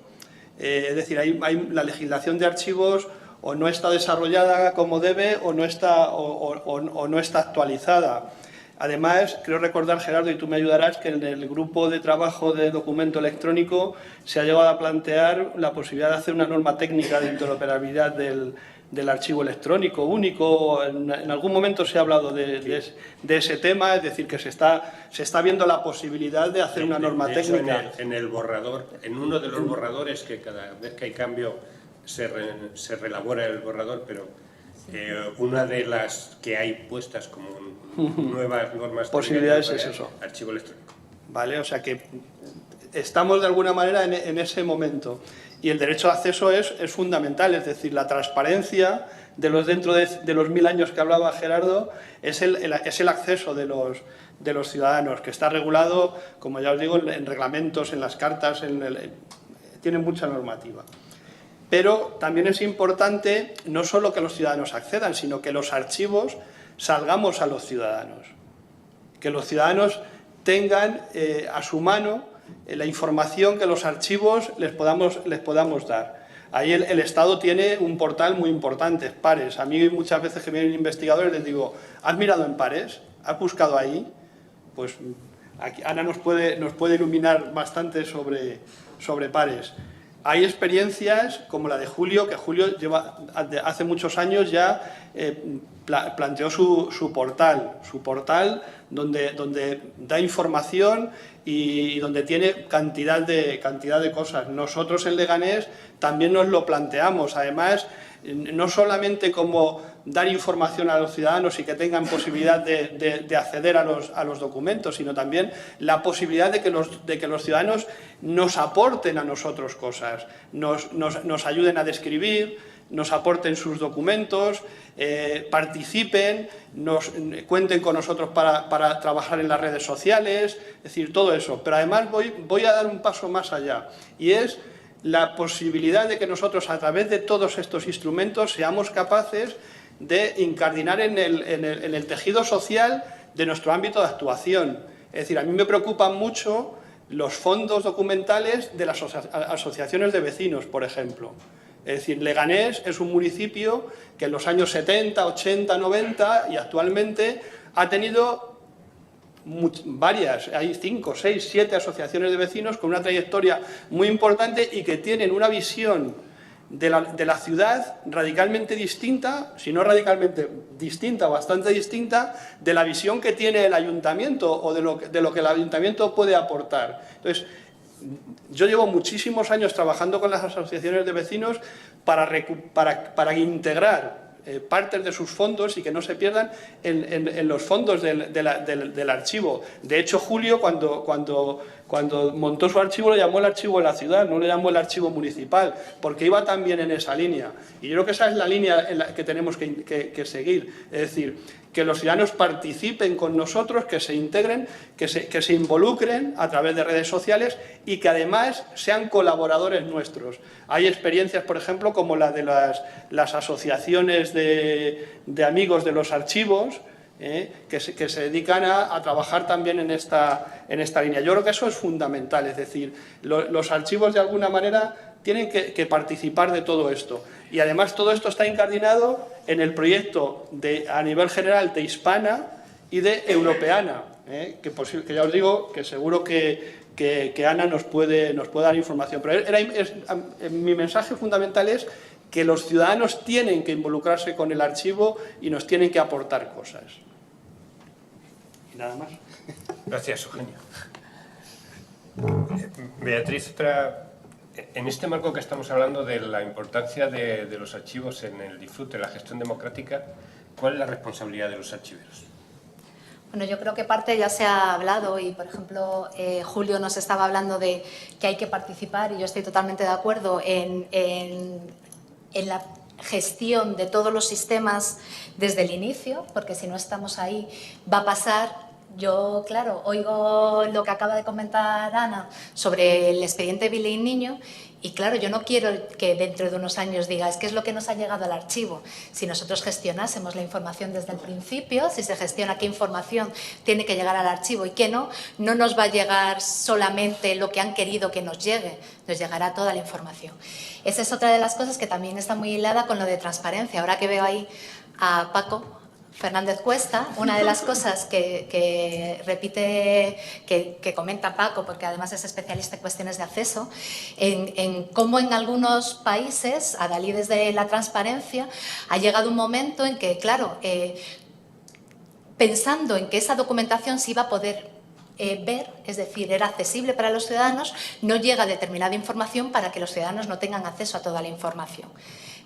Es decir, la legislación de archivos o no está desarrollada como debe o no está actualizada. Además, creo recordar, Gerardo, y tú me ayudarás, que en el grupo de trabajo de documento electrónico se ha llegado a plantear la posibilidad de hacer una norma técnica de interoperabilidad del archivo electrónico único. En algún momento se ha hablado de ese tema, es decir, que se está viendo la posibilidad de hacer una norma técnica. En el borrador, en uno de los borradores, que cada vez que hay cambio se reelabora el borrador, pero una de las que hay puestas como nuevas normas posibilidades es eso, archivo electrónico. Vale, o sea que estamos de alguna manera en ese momento, y el derecho de acceso es fundamental, es decir, la transparencia dentro de los 1000 años que hablaba Gerardo es el acceso de los ciudadanos, que está regulado, como ya os digo, en reglamentos, en las cartas, tiene mucha normativa. Pero también es importante no solo que los ciudadanos accedan, sino que los archivos salgamos a los ciudadanos. Que los ciudadanos tengan a su mano la información que los archivos les podamos dar. Ahí el Estado tiene un portal muy importante, Pares. A mí muchas veces que vienen investigadores les digo, ¿has mirado en Pares? ¿Has buscado ahí? Pues aquí Ana nos puede iluminar bastante sobre Pares. Hay experiencias como la de Julio, que Julio hace muchos años ya planteó su portal donde da información y donde tiene cantidad de cosas. Nosotros en Leganés también nos lo planteamos, además, no solamente como dar información a los ciudadanos y que tengan posibilidad de acceder a los documentos, sino también la posibilidad de que los ciudadanos nos aporten a nosotros cosas, nos ayuden a describir, nos aporten sus documentos, participen, cuenten con nosotros para trabajar en las redes sociales, es decir, todo eso. Pero además voy a dar un paso más allá, y es la posibilidad de que nosotros, a través de todos estos instrumentos, seamos capaces de incardinar en el tejido social de nuestro ámbito de actuación. Es decir, a mí me preocupan mucho los fondos documentales de las asociaciones de vecinos, por ejemplo. Es decir, Leganés es un municipio que en los años 70, 80, 90 y actualmente ha tenido varias, hay 5, 6, 7 asociaciones de vecinos con una trayectoria muy importante y que tienen una visión de la ciudad radicalmente distinta, si no radicalmente distinta, bastante distinta, de la visión que tiene el ayuntamiento o de lo que el ayuntamiento puede aportar. Entonces, yo llevo muchísimos años trabajando con las asociaciones de vecinos para integrar partes de sus fondos y que no se pierdan en los fondos del archivo. De hecho, Julio, cuando montó su archivo, lo llamó el archivo de la ciudad, no lo llamó el archivo municipal, porque iba también en esa línea. Y yo creo que esa es la línea en la que tenemos que seguir. Es decir, que los ciudadanos participen con nosotros, que se integren, que se involucren a través de redes sociales y que además sean colaboradores nuestros. Hay experiencias, por ejemplo, como la de las asociaciones de amigos de los archivos, que se dedican a trabajar también en esta línea. Yo creo que eso es fundamental, es decir, los archivos de alguna manera tienen que participar de todo esto. Y además todo esto está incardinado en el proyecto a nivel general de Hispana y de Europeana, que ya os digo que seguro que Ana nos puede dar información. Pero mi mensaje fundamental es que los ciudadanos tienen que involucrarse con el archivo y nos tienen que aportar cosas. Y nada más. Gracias, Eugenio. Beatriz, en este marco que estamos hablando de la importancia de los archivos en el disfrute, la gestión democrática, ¿cuál es la responsabilidad de los archiveros? Bueno, yo creo que parte ya se ha hablado y, por ejemplo, Julio nos estaba hablando de que hay que participar y yo estoy totalmente de acuerdo en la gestión de todos los sistemas desde el inicio, porque si no estamos ahí va a pasar. Yo, claro, oigo lo que acaba de comentar Ana sobre el expediente Vile y Niño y, claro, yo no quiero que dentro de unos años diga, es que es lo que nos ha llegado al archivo. Si nosotros gestionásemos la información desde el principio, si se gestiona qué información tiene que llegar al archivo y qué no, no nos va a llegar solamente lo que han querido que nos llegue, nos llegará toda la información. Esa es otra de las cosas que también está muy hilada con lo de transparencia. Ahora que veo ahí a Paco Fernández Cuesta, una de las cosas que repite, que comenta Paco, porque además es especialista en cuestiones de acceso, en cómo en algunos países, adalides de la transparencia, ha llegado un momento en que, claro, pensando en que esa documentación se iba a poder ver, es decir, era accesible para los ciudadanos, no llega determinada información para que los ciudadanos no tengan acceso a toda la información.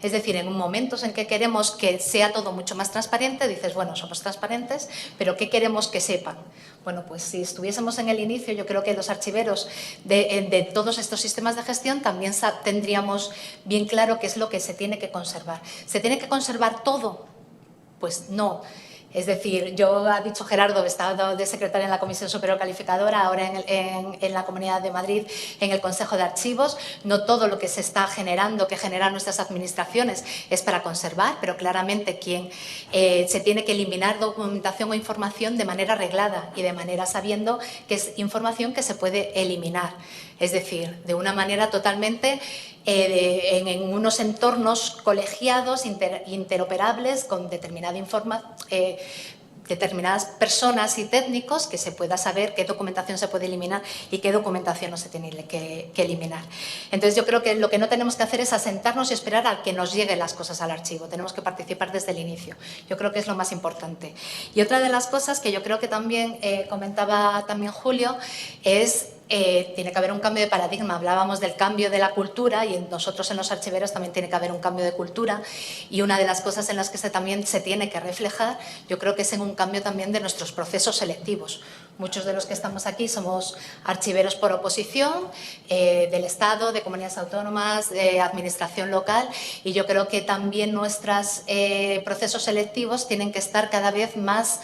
Es decir, en momentos en que queremos que sea todo mucho más transparente, dices, bueno, somos transparentes, pero ¿qué queremos que sepan? Bueno, pues si estuviésemos en el inicio, yo creo que los archiveros de todos estos sistemas de gestión también tendríamos bien claro qué es lo que se tiene que conservar. ¿Se tiene que conservar todo? Pues no. Es decir, yo, ha dicho Gerardo, he estado de secretaria en la Comisión Superior Calificadora, ahora en la Comunidad de Madrid, en el Consejo de Archivos. No todo lo que se está generando, que generan nuestras administraciones, es para conservar, pero claramente se tiene que eliminar documentación o información de manera reglada y de manera sabiendo que es información que se puede eliminar. Es decir, de una manera totalmente en unos entornos colegiados, interoperables, con determinadas personas y técnicos, que se pueda saber qué documentación se puede eliminar y qué documentación no se tiene que eliminar. Entonces, yo creo que lo que no tenemos que hacer es asentarnos y esperar a que nos lleguen las cosas al archivo. Tenemos que participar desde el inicio. Yo creo que es lo más importante. Y otra de las cosas que yo creo que también comentaba también Julio es tiene que haber un cambio de paradigma. Hablábamos del cambio de la cultura y nosotros en los archiveros también tiene que haber un cambio de cultura, y una de las cosas en las que también se tiene que reflejar, yo creo que es en un cambio también de nuestros procesos selectivos. Muchos de los que estamos aquí somos archiveros por oposición, del Estado, de comunidades autónomas, de administración local, y yo creo que también nuestros procesos selectivos tienen que estar cada vez más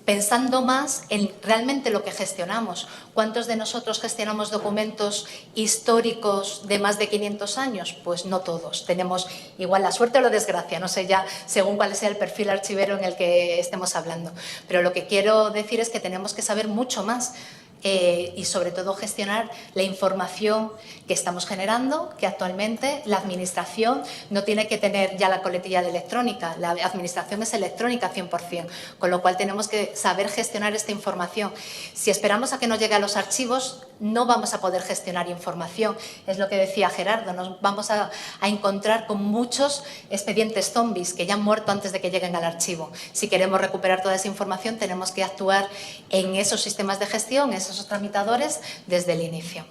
pensando más en realmente lo que gestionamos. ¿Cuántos de nosotros gestionamos documentos históricos de más de 500 años? Pues no todos. Tenemos igual la suerte o la desgracia, no sé ya según cuál sea el perfil archivero en el que estemos hablando. Pero lo que quiero decir es que tenemos que saber mucho más y sobre todo gestionar la información que estamos generando, que actualmente la administración no tiene que tener ya la coletilla de electrónica, la administración es electrónica 100%, con lo cual tenemos que saber gestionar esta información. Si esperamos a que nos llegue a los archivos, no vamos a poder gestionar información. Es lo que decía Gerardo, nos vamos a encontrar con muchos expedientes zombies que ya han muerto antes de que lleguen al archivo. Si queremos recuperar toda esa información, tenemos que actuar en esos sistemas de gestión, esos tramitadores, desde el inicio.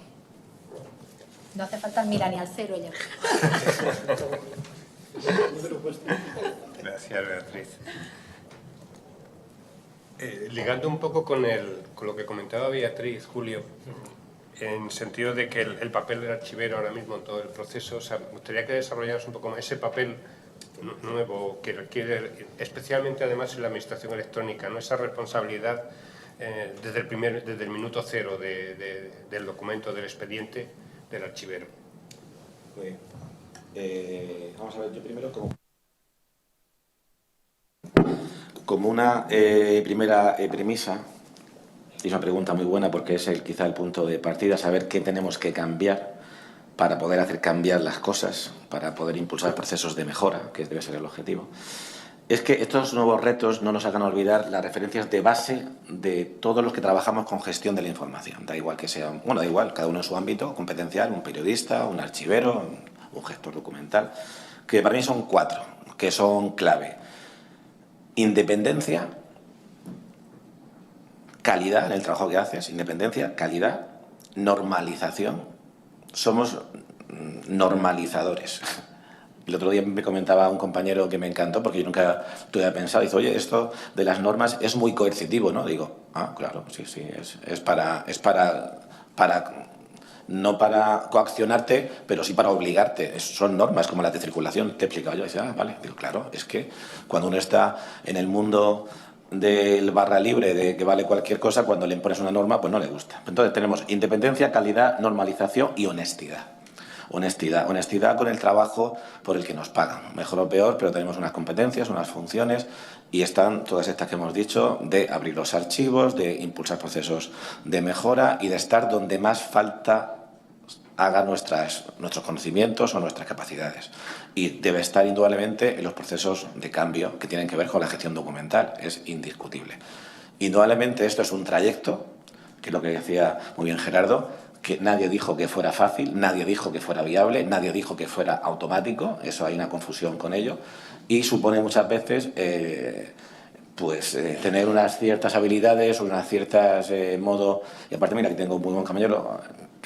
No hace falta mirar ni al cero ya. Gracias, Beatriz. Ligando un poco con lo que comentaba Beatriz, Julio, en el sentido de que el papel del archivero ahora mismo en todo el proceso, o sea, me gustaría que desarrollaras un poco más ese papel nuevo que requiere, especialmente además en la administración electrónica, ¿no? Esa responsabilidad desde el minuto cero del documento, del expediente del archivero. Muy bien. Vamos a ver, yo primero como una primera premisa, y es una pregunta muy buena porque es quizá el punto de partida, saber qué tenemos que cambiar para poder hacer cambiar las cosas, para poder impulsar procesos de mejora, que debe ser el objetivo. es que estos nuevos retos no nos hagan olvidar las referencias de base de todos los que trabajamos con gestión de la información. Da igual que sea, bueno, da igual, cada uno en su ámbito competencial, un periodista, un archivero, un gestor documental, que para mí son 4, que son clave. Independencia, calidad en el trabajo que haces, independencia, calidad, normalización. Somos normalizadores. El otro día me comentaba un compañero que me encantó, porque yo nunca tuve pensado, dice, oye, esto de las normas es muy coercitivo, ¿no? Digo, claro, sí, es para no para coaccionarte, pero sí para obligarte. Son normas como las de circulación, te he explicado yo. Dice, vale. Digo, claro, es que cuando uno está en el mundo del barra libre, de que vale cualquier cosa, cuando le impones una norma, pues no le gusta. Entonces tenemos independencia, calidad, normalización y honestidad. Honestidad con el trabajo por el que nos pagan, mejor o peor, pero tenemos unas competencias, unas funciones, y están todas estas que hemos dicho, de abrir los archivos, de impulsar procesos de mejora y de estar donde más falta haga nuestros conocimientos o nuestras capacidades. Y debe estar indudablemente en los procesos de cambio que tienen que ver con la gestión documental, es indiscutible. Indudablemente esto es un trayecto, que es lo que decía muy bien Gerardo, que nadie dijo que fuera fácil, nadie dijo que fuera viable, nadie dijo que fuera automático, eso hay una confusión con ello, y supone muchas veces tener unas ciertas habilidades, unas ciertas modo, y aparte mira que tengo un muy buen compañero,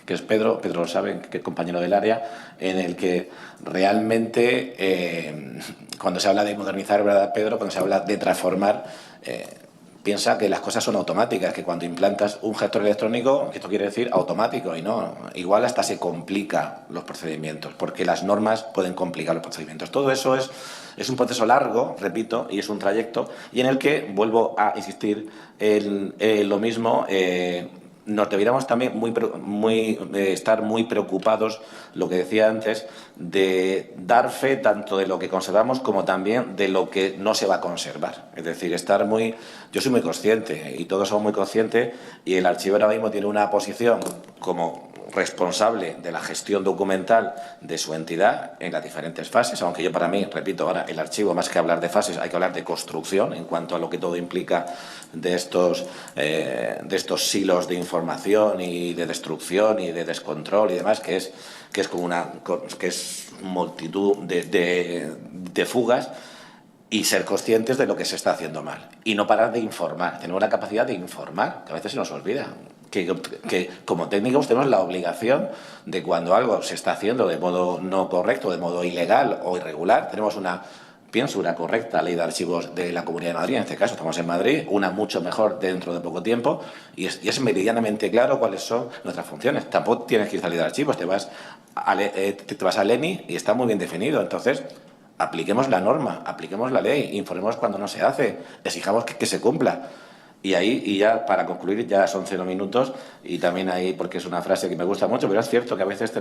que es Pedro lo sabe, que es compañero del área, en el que realmente cuando se habla de modernizar, ¿verdad, Pedro? Cuando se habla de transformar, piensa que las cosas son automáticas, que cuando implantas un gestor electrónico, esto quiere decir automático, y no, igual hasta se complica los procedimientos, porque las normas pueden complicar los procedimientos. Todo eso es un proceso largo, repito, y es un trayecto, y en el que, vuelvo a insistir en lo mismo, nos deberíamos también estar muy preocupados, lo que decía antes, de dar fe tanto de lo que conservamos como también de lo que no se va a conservar. Es decir, yo soy muy consciente y todos somos muy conscientes, y el archivero ahora mismo tiene una posición como responsable de la gestión documental de su entidad en las diferentes fases, aunque yo para mí, repito, ahora el archivo, más que hablar de fases, hay que hablar de construcción en cuanto a lo que todo implica de estos silos de información y de destrucción y de descontrol y demás, que es multitud de fugas, y ser conscientes de lo que se está haciendo mal y no parar de informar, tener una capacidad de informar, que a veces se nos olvida. Que como técnicos tenemos la obligación de, cuando algo se está haciendo de modo no correcto, de modo ilegal o irregular, tenemos una correcta ley de archivos de la Comunidad de Madrid, en este caso estamos en Madrid, una mucho mejor dentro de poco tiempo, y es meridianamente claro cuáles son nuestras funciones. Tampoco tienes que ir a ley de archivos, te vas a Leni y está muy bien definido. Entonces, apliquemos la norma, apliquemos la ley, informemos cuando no se hace, exijamos que se cumpla. Y ahí, y ya para concluir, ya son 0 minutos, y también ahí, porque es una frase que me gusta mucho, pero es cierto que a veces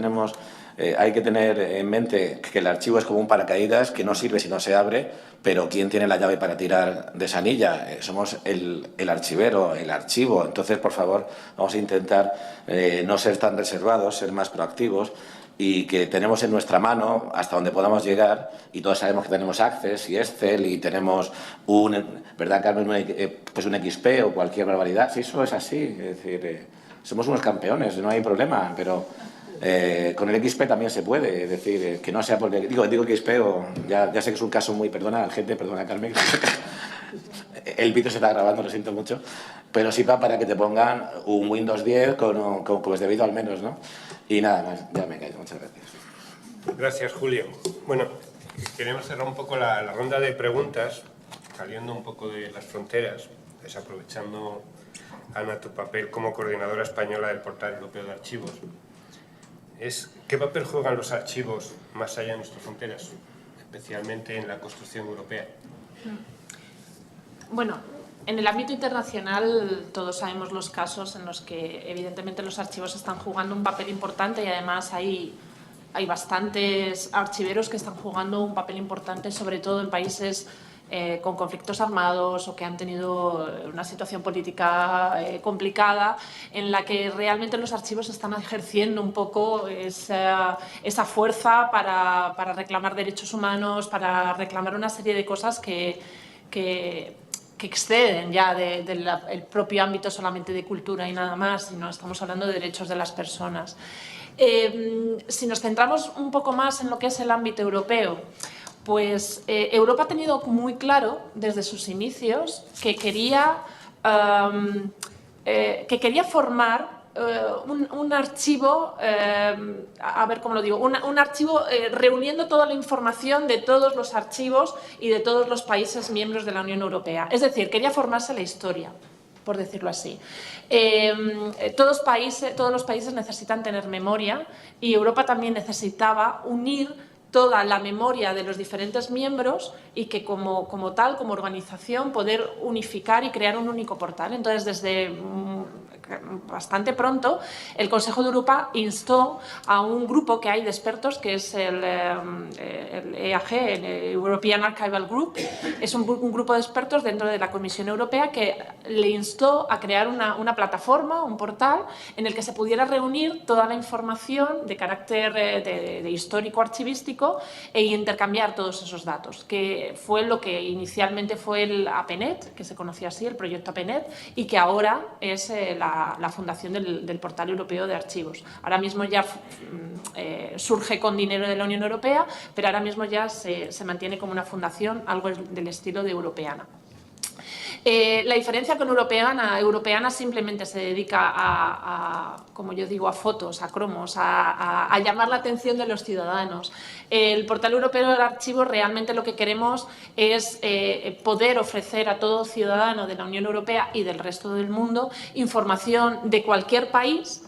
hay que tener en mente que el archivo es como un paracaídas que no sirve si no se abre, pero ¿quién tiene la llave para tirar de esa anilla? Somos el archivero, el archivo. Entonces, por favor, vamos a intentar no ser tan reservados, ser más proactivos, y que tenemos en nuestra mano hasta donde podamos llegar, y todos sabemos que tenemos Access y Excel y tenemos ¿verdad, Carmen? Pues un XP o cualquier barbaridad. Sí, eso es así, es decir, somos unos campeones, no hay problema, pero con el XP también se puede, es decir, que no sea porque digo XP, o ya sé que es un caso muy, perdona Carmen, el vídeo se está grabando, lo siento mucho, pero sí va para que te pongan un Windows 10 como es debido al menos, ¿no? Y nada más, ya me callo, muchas gracias. Gracias, Julio. Bueno, queremos cerrar un poco la ronda de preguntas, saliendo un poco de las fronteras, desaprovechando, Ana, tu papel como coordinadora española del Portal Europeo de Archivos. ¿Qué papel juegan los archivos más allá de nuestras fronteras, especialmente en la construcción europea? Bueno, en el ámbito internacional todos sabemos los casos en los que evidentemente los archivos están jugando un papel importante, y además hay bastantes archiveros que están jugando un papel importante, sobre todo en países con conflictos armados o que han tenido una situación política complicada, en la que realmente los archivos están ejerciendo un poco esa fuerza para reclamar derechos humanos, para reclamar una serie de cosas que exceden ya del propio ámbito solamente de cultura y nada más, sino estamos hablando de derechos de las personas. Si nos centramos un poco más en lo que es el ámbito europeo, pues Europa ha tenido muy claro desde sus inicios que quería formar un archivo, a ver cómo lo digo, un archivo reuniendo toda la información de todos los archivos y de todos los países miembros de la Unión Europea. Es decir, quería formarse la historia, por decirlo así. Todos los países necesitan tener memoria y Europa también necesitaba unir toda la memoria de los diferentes miembros y que como tal, como organización, poder unificar y crear un único portal. Entonces, desde bastante pronto, el Consejo de Europa instó a un grupo que hay de expertos, que es el EAG, el European Archival Group. Es un grupo de expertos dentro de la Comisión Europea que le instó a crear una plataforma, un portal, en el que se pudiera reunir toda la información de carácter de histórico archivístico e intercambiar todos esos datos, que fue lo que inicialmente fue el APNet, que se conocía así, el proyecto APNet, y que ahora es la fundación del Portal Europeo de Archivos. Ahora mismo ya surge con dinero de la Unión Europea, pero ahora mismo ya se mantiene como una fundación, algo del estilo de Europeana. La diferencia con Europeana simplemente se dedica como yo digo, a fotos, a cromos, a llamar la atención de los ciudadanos. El Portal Europeo del Archivo realmente lo que queremos es poder ofrecer a todo ciudadano de la Unión Europea y del resto del mundo información de cualquier país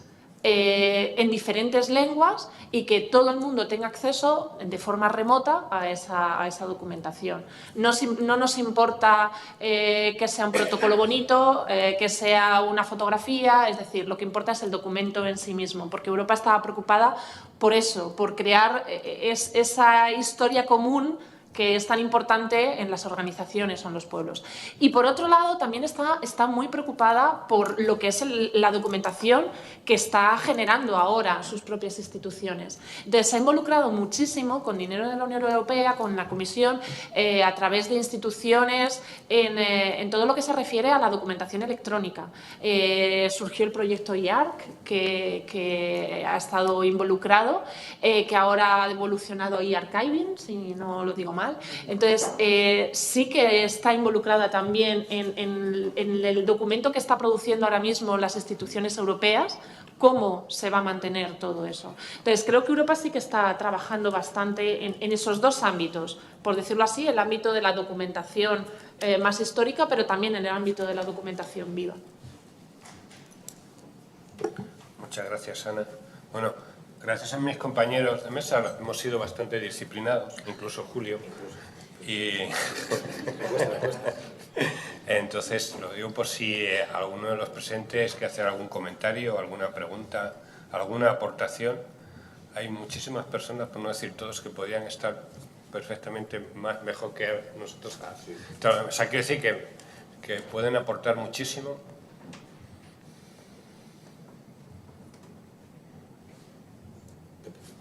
en diferentes lenguas y que todo el mundo tenga acceso de forma remota a esa documentación. No nos importa que sea un protocolo bonito, que sea una fotografía, es decir, lo que importa es el documento en sí mismo, porque Europa estaba preocupada por eso, por crear esa historia común que es tan importante en las organizaciones o en los pueblos. Y por otro lado, también está muy preocupada por lo que es la documentación que está generando ahora sus propias instituciones. Entonces, se ha involucrado muchísimo con dinero de la Unión Europea, con la Comisión, a través de instituciones, en todo lo que se refiere a la documentación electrónica. Surgió el proyecto IARC, que ha estado involucrado, que ahora ha evolucionado a e-archiving, si no lo digo mal. Entonces, sí que está involucrada también en el documento que está produciendo ahora mismo las instituciones europeas, cómo se va a mantener todo eso. Entonces, creo que Europa sí que está trabajando bastante en esos dos ámbitos, por decirlo así, el ámbito de la documentación más histórica, pero también en el ámbito de la documentación viva. Muchas gracias, Ana. Bueno, gracias a mis compañeros de mesa hemos sido bastante disciplinados, incluso Julio. Y entonces, lo digo por si alguno de los presentes quiere hacer algún comentario, alguna pregunta, alguna aportación. Hay muchísimas personas, por no decir todos, que podrían estar perfectamente mejor que nosotros. O sea, quiero decir que pueden aportar muchísimo.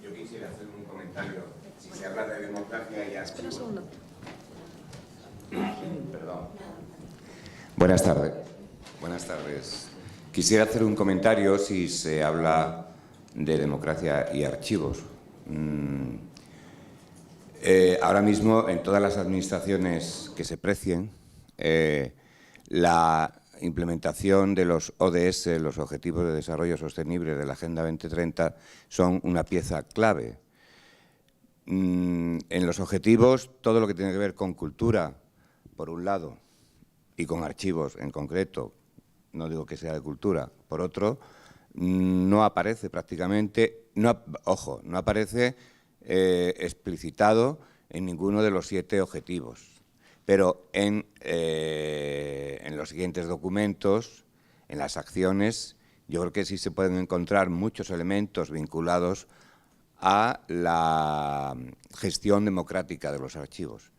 Yo quisiera hacer un comentario. Si se habla de democracia y archivos... Espera un segundo. Perdón. Buenas tardes. Buenas tardes. Quisiera hacer un comentario si se habla de democracia y archivos. Ahora mismo, en todas las administraciones que se precien, la implementación de los ODS, los Objetivos de Desarrollo Sostenible de la Agenda 2030, son una pieza clave. En los objetivos, todo lo que tiene que ver con cultura, por un lado, y con archivos en concreto, no digo que sea de cultura, por otro, no aparece prácticamente, no aparece explicitado en ninguno de los 7 objetivos. Pero en los siguientes documentos, en las acciones, yo creo que sí se pueden encontrar muchos elementos vinculados a la gestión democrática de los archivos.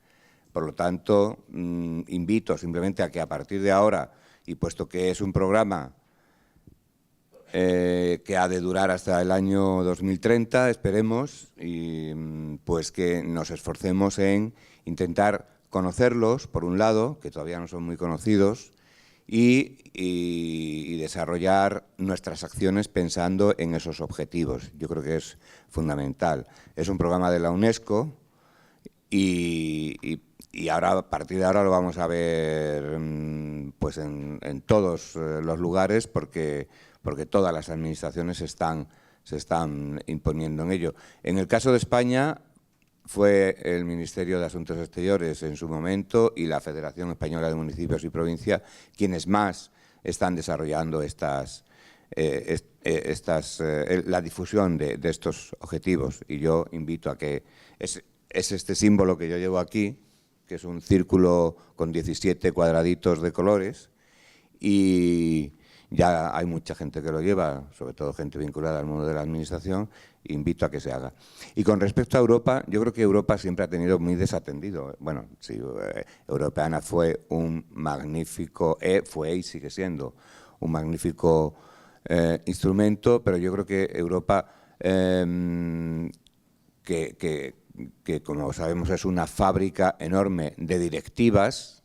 Por lo tanto, invito simplemente a que a partir de ahora, y puesto que es un programa que ha de durar hasta el año 2030, esperemos, y pues que nos esforcemos en intentar conocerlos, por un lado, que todavía no son muy conocidos, y desarrollar nuestras acciones pensando en esos objetivos. Yo creo que es fundamental. Es un programa de la UNESCO y ahora, a partir de ahora lo vamos a ver pues en todos los lugares porque todas las administraciones se están imponiendo en ello. En el caso de España, fue el Ministerio de Asuntos Exteriores en su momento y la Federación Española de Municipios y Provincias quienes más están desarrollando la difusión de estos objetivos. Y yo invito a que es este símbolo que yo llevo aquí, que es un círculo con 17 cuadraditos de colores, y ya hay mucha gente que lo lleva, sobre todo gente vinculada al mundo de la administración. Invito a que se haga. Y con respecto a Europa, yo creo que Europa siempre ha tenido muy desatendido. Bueno, sí, Europeana fue un magnífico, fue y sigue siendo un magnífico instrumento, pero yo creo que Europa, que como sabemos es una fábrica enorme de directivas,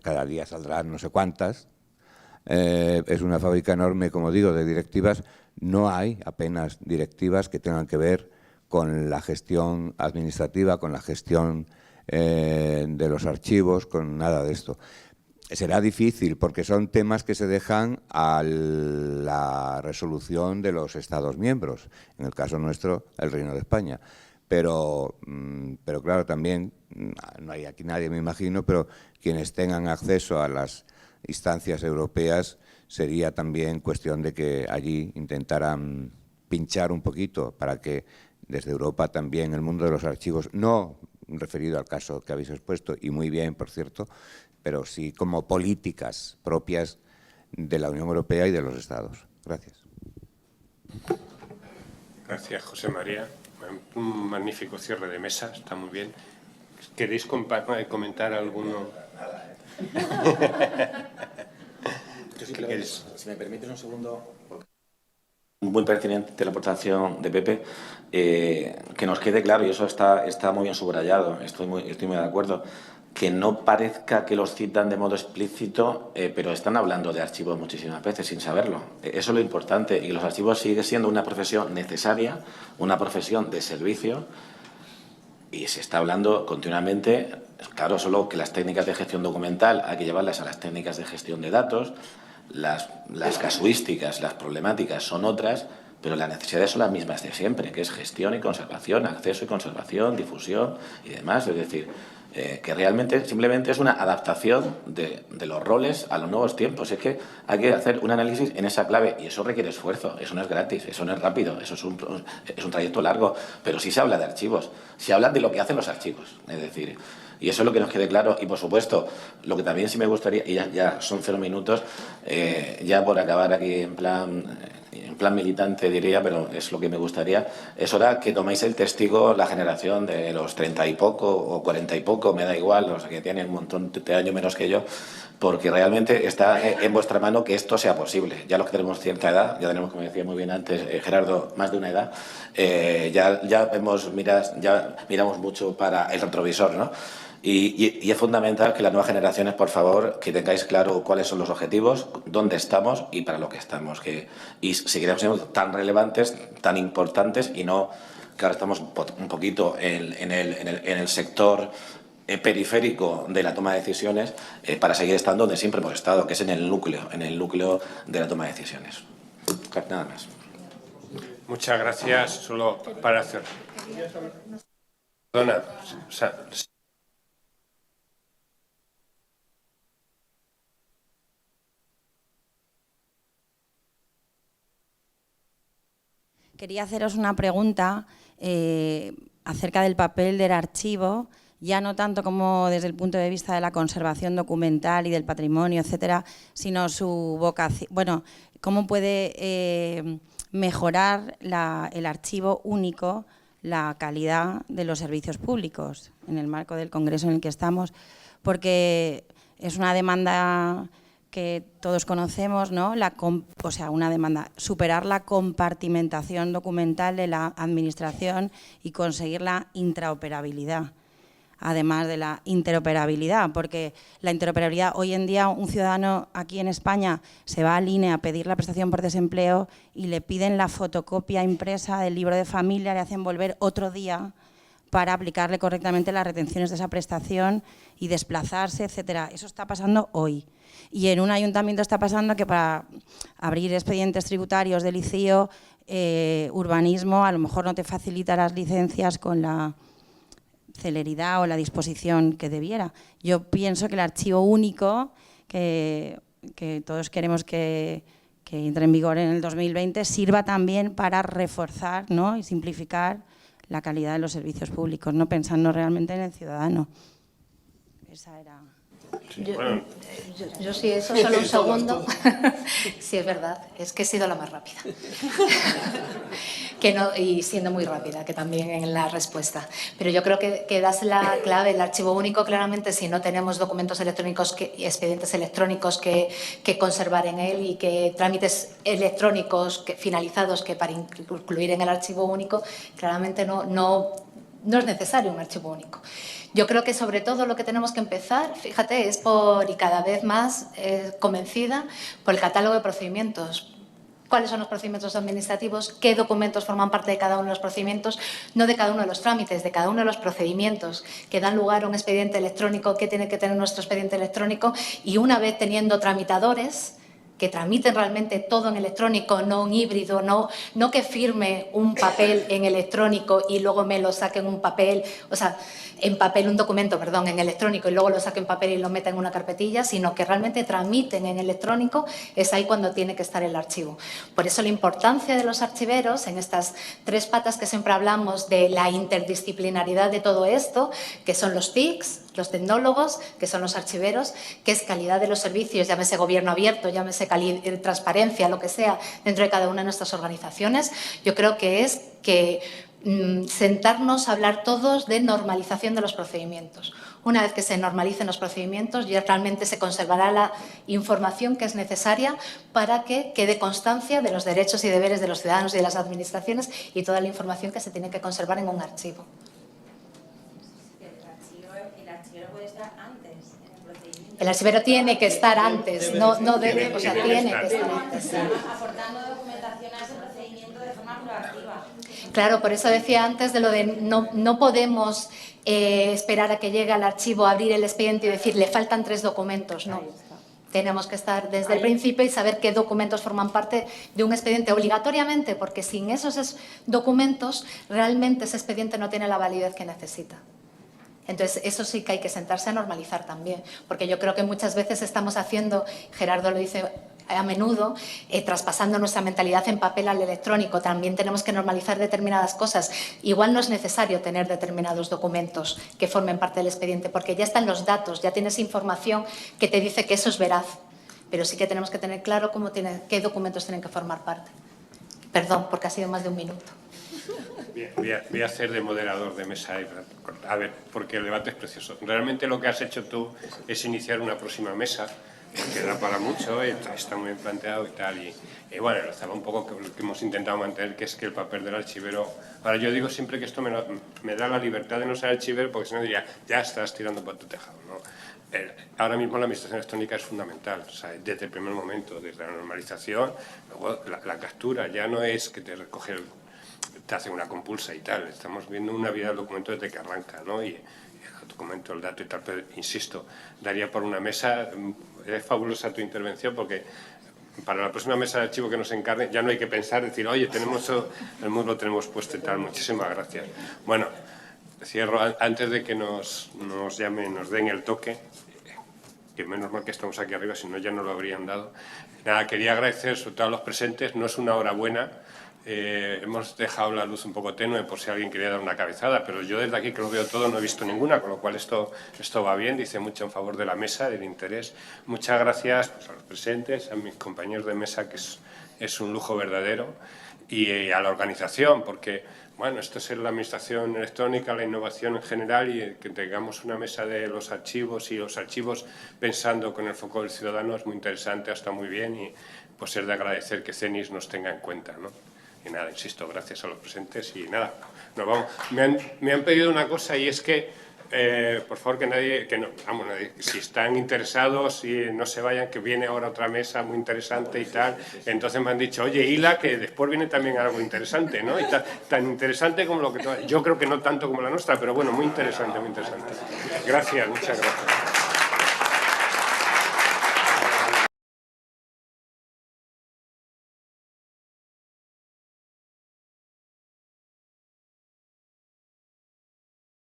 cada día saldrán no sé cuántas, es una fábrica enorme, como digo, de directivas. No hay apenas directivas que tengan que ver con la gestión administrativa, con la gestión de los archivos, con nada de esto. Será difícil porque son temas que se dejan a la resolución de los Estados miembros, en el caso nuestro, el Reino de España. Pero claro, también, no hay aquí nadie, me imagino, pero quienes tengan acceso a las instancias europeas, sería también cuestión de que allí intentaran pinchar un poquito para que desde Europa también el mundo de los archivos, no referido al caso que habéis expuesto, y muy bien, por cierto, pero sí como políticas propias de la Unión Europea y de los Estados. Gracias. Gracias, José María. Un magnífico cierre de mesa, está muy bien. ¿Queréis comentar alguno? Si me permites un segundo, muy pertinente la aportación de Pepe, que nos quede claro, y eso está muy bien subrayado, estoy muy de acuerdo, que no parezca que los citan de modo explícito, pero están hablando de archivos muchísimas veces sin saberlo. Eso es lo importante, y los archivos siguen siendo una profesión necesaria, una profesión de servicio, y se está hablando continuamente, claro, solo que las técnicas de gestión documental hay que llevarlas a las técnicas de gestión de datos, las casuísticas, las problemáticas son otras, pero las necesidades son las mismas de siempre, que es gestión y conservación, acceso y conservación, difusión y demás. Es decir, que realmente simplemente es una adaptación de los roles a los nuevos tiempos. Es que hay que hacer un análisis en esa clave y eso requiere esfuerzo, eso no es gratis, eso no es rápido, eso es un trayecto largo, pero sí se habla de archivos, se habla de lo que hacen los archivos, es decir, y eso es lo que nos quede claro. Y por supuesto, lo que también sí me gustaría, y ya son 0 minutos, ya por acabar aquí en plan militante diría, pero es lo que me gustaría, es hora que toméis el testigo la generación de los 30 y poco o 40 y poco, me da igual, los que tienen un montón de años menos que yo, porque realmente está en vuestra mano que esto sea posible. Ya los que tenemos cierta edad, ya tenemos, como decía muy bien antes Gerardo, más de una edad, ya miramos mucho para el retrovisor, ¿no? Y es fundamental que las nuevas generaciones, por favor, que tengáis claro cuáles son los objetivos, dónde estamos y para lo que estamos. Y seguiremos siendo tan relevantes, tan importantes, y no que ahora estamos un poquito en el sector periférico de la toma de decisiones, para seguir estando donde siempre hemos estado, que es en el núcleo de la toma de decisiones. Nada más. Muchas gracias. Solo para hacer. Perdona, Quería haceros una pregunta acerca del papel del archivo, ya no tanto como desde el punto de vista de la conservación documental y del patrimonio, etcétera, sino su vocación. Bueno, cómo puede mejorar el archivo único la calidad de los servicios públicos en el marco del Congreso en el que estamos, porque es una demanda que todos conocemos, ¿no? O sea, una demanda, superar la compartimentación documental de la Administración y conseguir la intraoperabilidad, además de la interoperabilidad, porque la interoperabilidad, hoy en día un ciudadano aquí en España se va al INE a pedir la prestación por desempleo y le piden la fotocopia impresa del libro de familia, le hacen volver otro día para aplicarle correctamente las retenciones de esa prestación y desplazarse, etcétera. Eso está pasando hoy. Y en un ayuntamiento está pasando que para abrir expedientes tributarios del ICIO, urbanismo, a lo mejor no te facilita las licencias con la celeridad o la disposición que debiera. Yo pienso que el archivo único, que todos queremos que entre en vigor en el 2020, sirva también para reforzar, ¿no?, y simplificar la calidad de los servicios públicos, no pensando realmente en el ciudadano. Esa era... Yo sí, eso solo un segundo. Sí, es verdad, es que he sido la más rápida. Y siendo muy rápida, que también en la respuesta. Pero yo creo que das la clave, el archivo único, claramente, si no tenemos documentos electrónicos y expedientes electrónicos que conservar en él y que trámites electrónicos finalizados que para incluir en el archivo único, claramente no es necesario un archivo único. Yo creo que sobre todo lo que tenemos que empezar, fíjate, es y cada vez más convencida, por el catálogo de procedimientos. ¿Cuáles son los procedimientos administrativos? ¿Qué documentos forman parte de cada uno de los procedimientos? No de cada uno de los trámites, de cada uno de los procedimientos que dan lugar a un expediente electrónico, qué tiene que tener nuestro expediente electrónico, y una vez teniendo tramitadores que tramiten realmente todo en electrónico, no un híbrido, no que firme un papel en electrónico y luego me lo saque en un papel, o sea, en papel un documento, perdón, en electrónico y luego lo saque en papel y lo meta en una carpetilla, sino que realmente tramiten en electrónico, es ahí cuando tiene que estar el archivo. Por eso la importancia de los archiveros en estas tres patas que siempre hablamos de la interdisciplinaridad de todo esto, que son los TICs, los tecnólogos, que son los archiveros, que es calidad de los servicios, llámese gobierno abierto, llámese transparencia, lo que sea, dentro de cada una de nuestras organizaciones. Yo creo que es sentarnos a hablar todos de normalización de los procedimientos. Una vez que se normalicen los procedimientos, ya realmente se conservará la información que es necesaria para que quede constancia de los derechos y deberes de los ciudadanos y de las administraciones y toda la información que se tiene que conservar en un archivo. El archivero tiene que estar antes, no debe, o sea, tiene que estar antes. Sí. Aportando documentación a ese procedimiento de forma proactiva. Claro, por eso decía antes de lo de no podemos esperar a que llegue al archivo, abrir el expediente y decir, le faltan 3 documentos, no. Tenemos que estar desde el principio y saber qué documentos forman parte de un expediente obligatoriamente, porque sin esos documentos realmente ese expediente no tiene la validez que necesita. Entonces, eso sí que hay que sentarse a normalizar también, porque yo creo que muchas veces estamos haciendo, Gerardo lo dice a menudo, traspasando nuestra mentalidad en papel al electrónico. También tenemos que normalizar determinadas cosas. Igual no es necesario tener determinados documentos que formen parte del expediente, porque ya están los datos, ya tienes información que te dice que eso es veraz, pero sí que tenemos que tener claro qué documentos tienen que formar parte. Perdón, porque ha sido más de un minuto. Voy a hacer de moderador de mesa. A ver, porque el debate es precioso. Realmente lo que has hecho tú es iniciar una próxima mesa, que da para mucho, está muy bien planteado y tal. Y bueno, enlazaba un poco lo que hemos intentado mantener, que es que el papel del archivero... Ahora, yo digo siempre que esto me da la libertad de no ser archivero, porque si no diría, ya estás tirando por tu tejado, ¿no? Ahora mismo la administración electrónica es fundamental, o sea, desde el primer momento, desde la normalización, luego la captura, ya no es que te recoge te hace una compulsa y tal, estamos viendo una vida del documento desde que arranca, ¿no? Y el documento, el dato y tal, pero insisto, daría por una mesa. Es fabulosa tu intervención, porque para la próxima mesa de archivo que nos encarne ya no hay que pensar, decir, oye, tenemos el MUS lo tenemos puesto y tal. Muchísimas gracias. Bueno, cierro antes de que nos llamen, nos den el toque, que menos mal que estamos aquí arriba, si no ya no lo habrían dado. Nada, quería agradecer sobre todo a los presentes, no es una hora buena. Hemos dejado la luz un poco tenue por si alguien quería dar una cabezada, pero yo desde aquí, que lo veo todo, no he visto ninguna, con lo cual esto va bien, dice mucho en favor de la mesa, del interés. Muchas gracias a los presentes, a mis compañeros de mesa, que es un lujo verdadero, y a la organización, porque bueno, esto es la administración electrónica, la innovación en general, y que tengamos una mesa de los archivos y los archivos pensando con el foco del ciudadano es muy interesante, está muy bien, y pues es de agradecer que CENIS nos tenga en cuenta, ¿no? Y nada, insisto, gracias a los presentes y nada, nos vamos. Me han pedido una cosa, y es que por favor, nadie, si están interesados y no se vayan, que viene ahora otra mesa muy interesante y tal. Entonces me han dicho, oye, Hila, que después viene también algo interesante, ¿no? Y tan interesante como lo que... Yo creo que no tanto como la nuestra, pero bueno, muy interesante, muy interesante. Gracias, muchas gracias.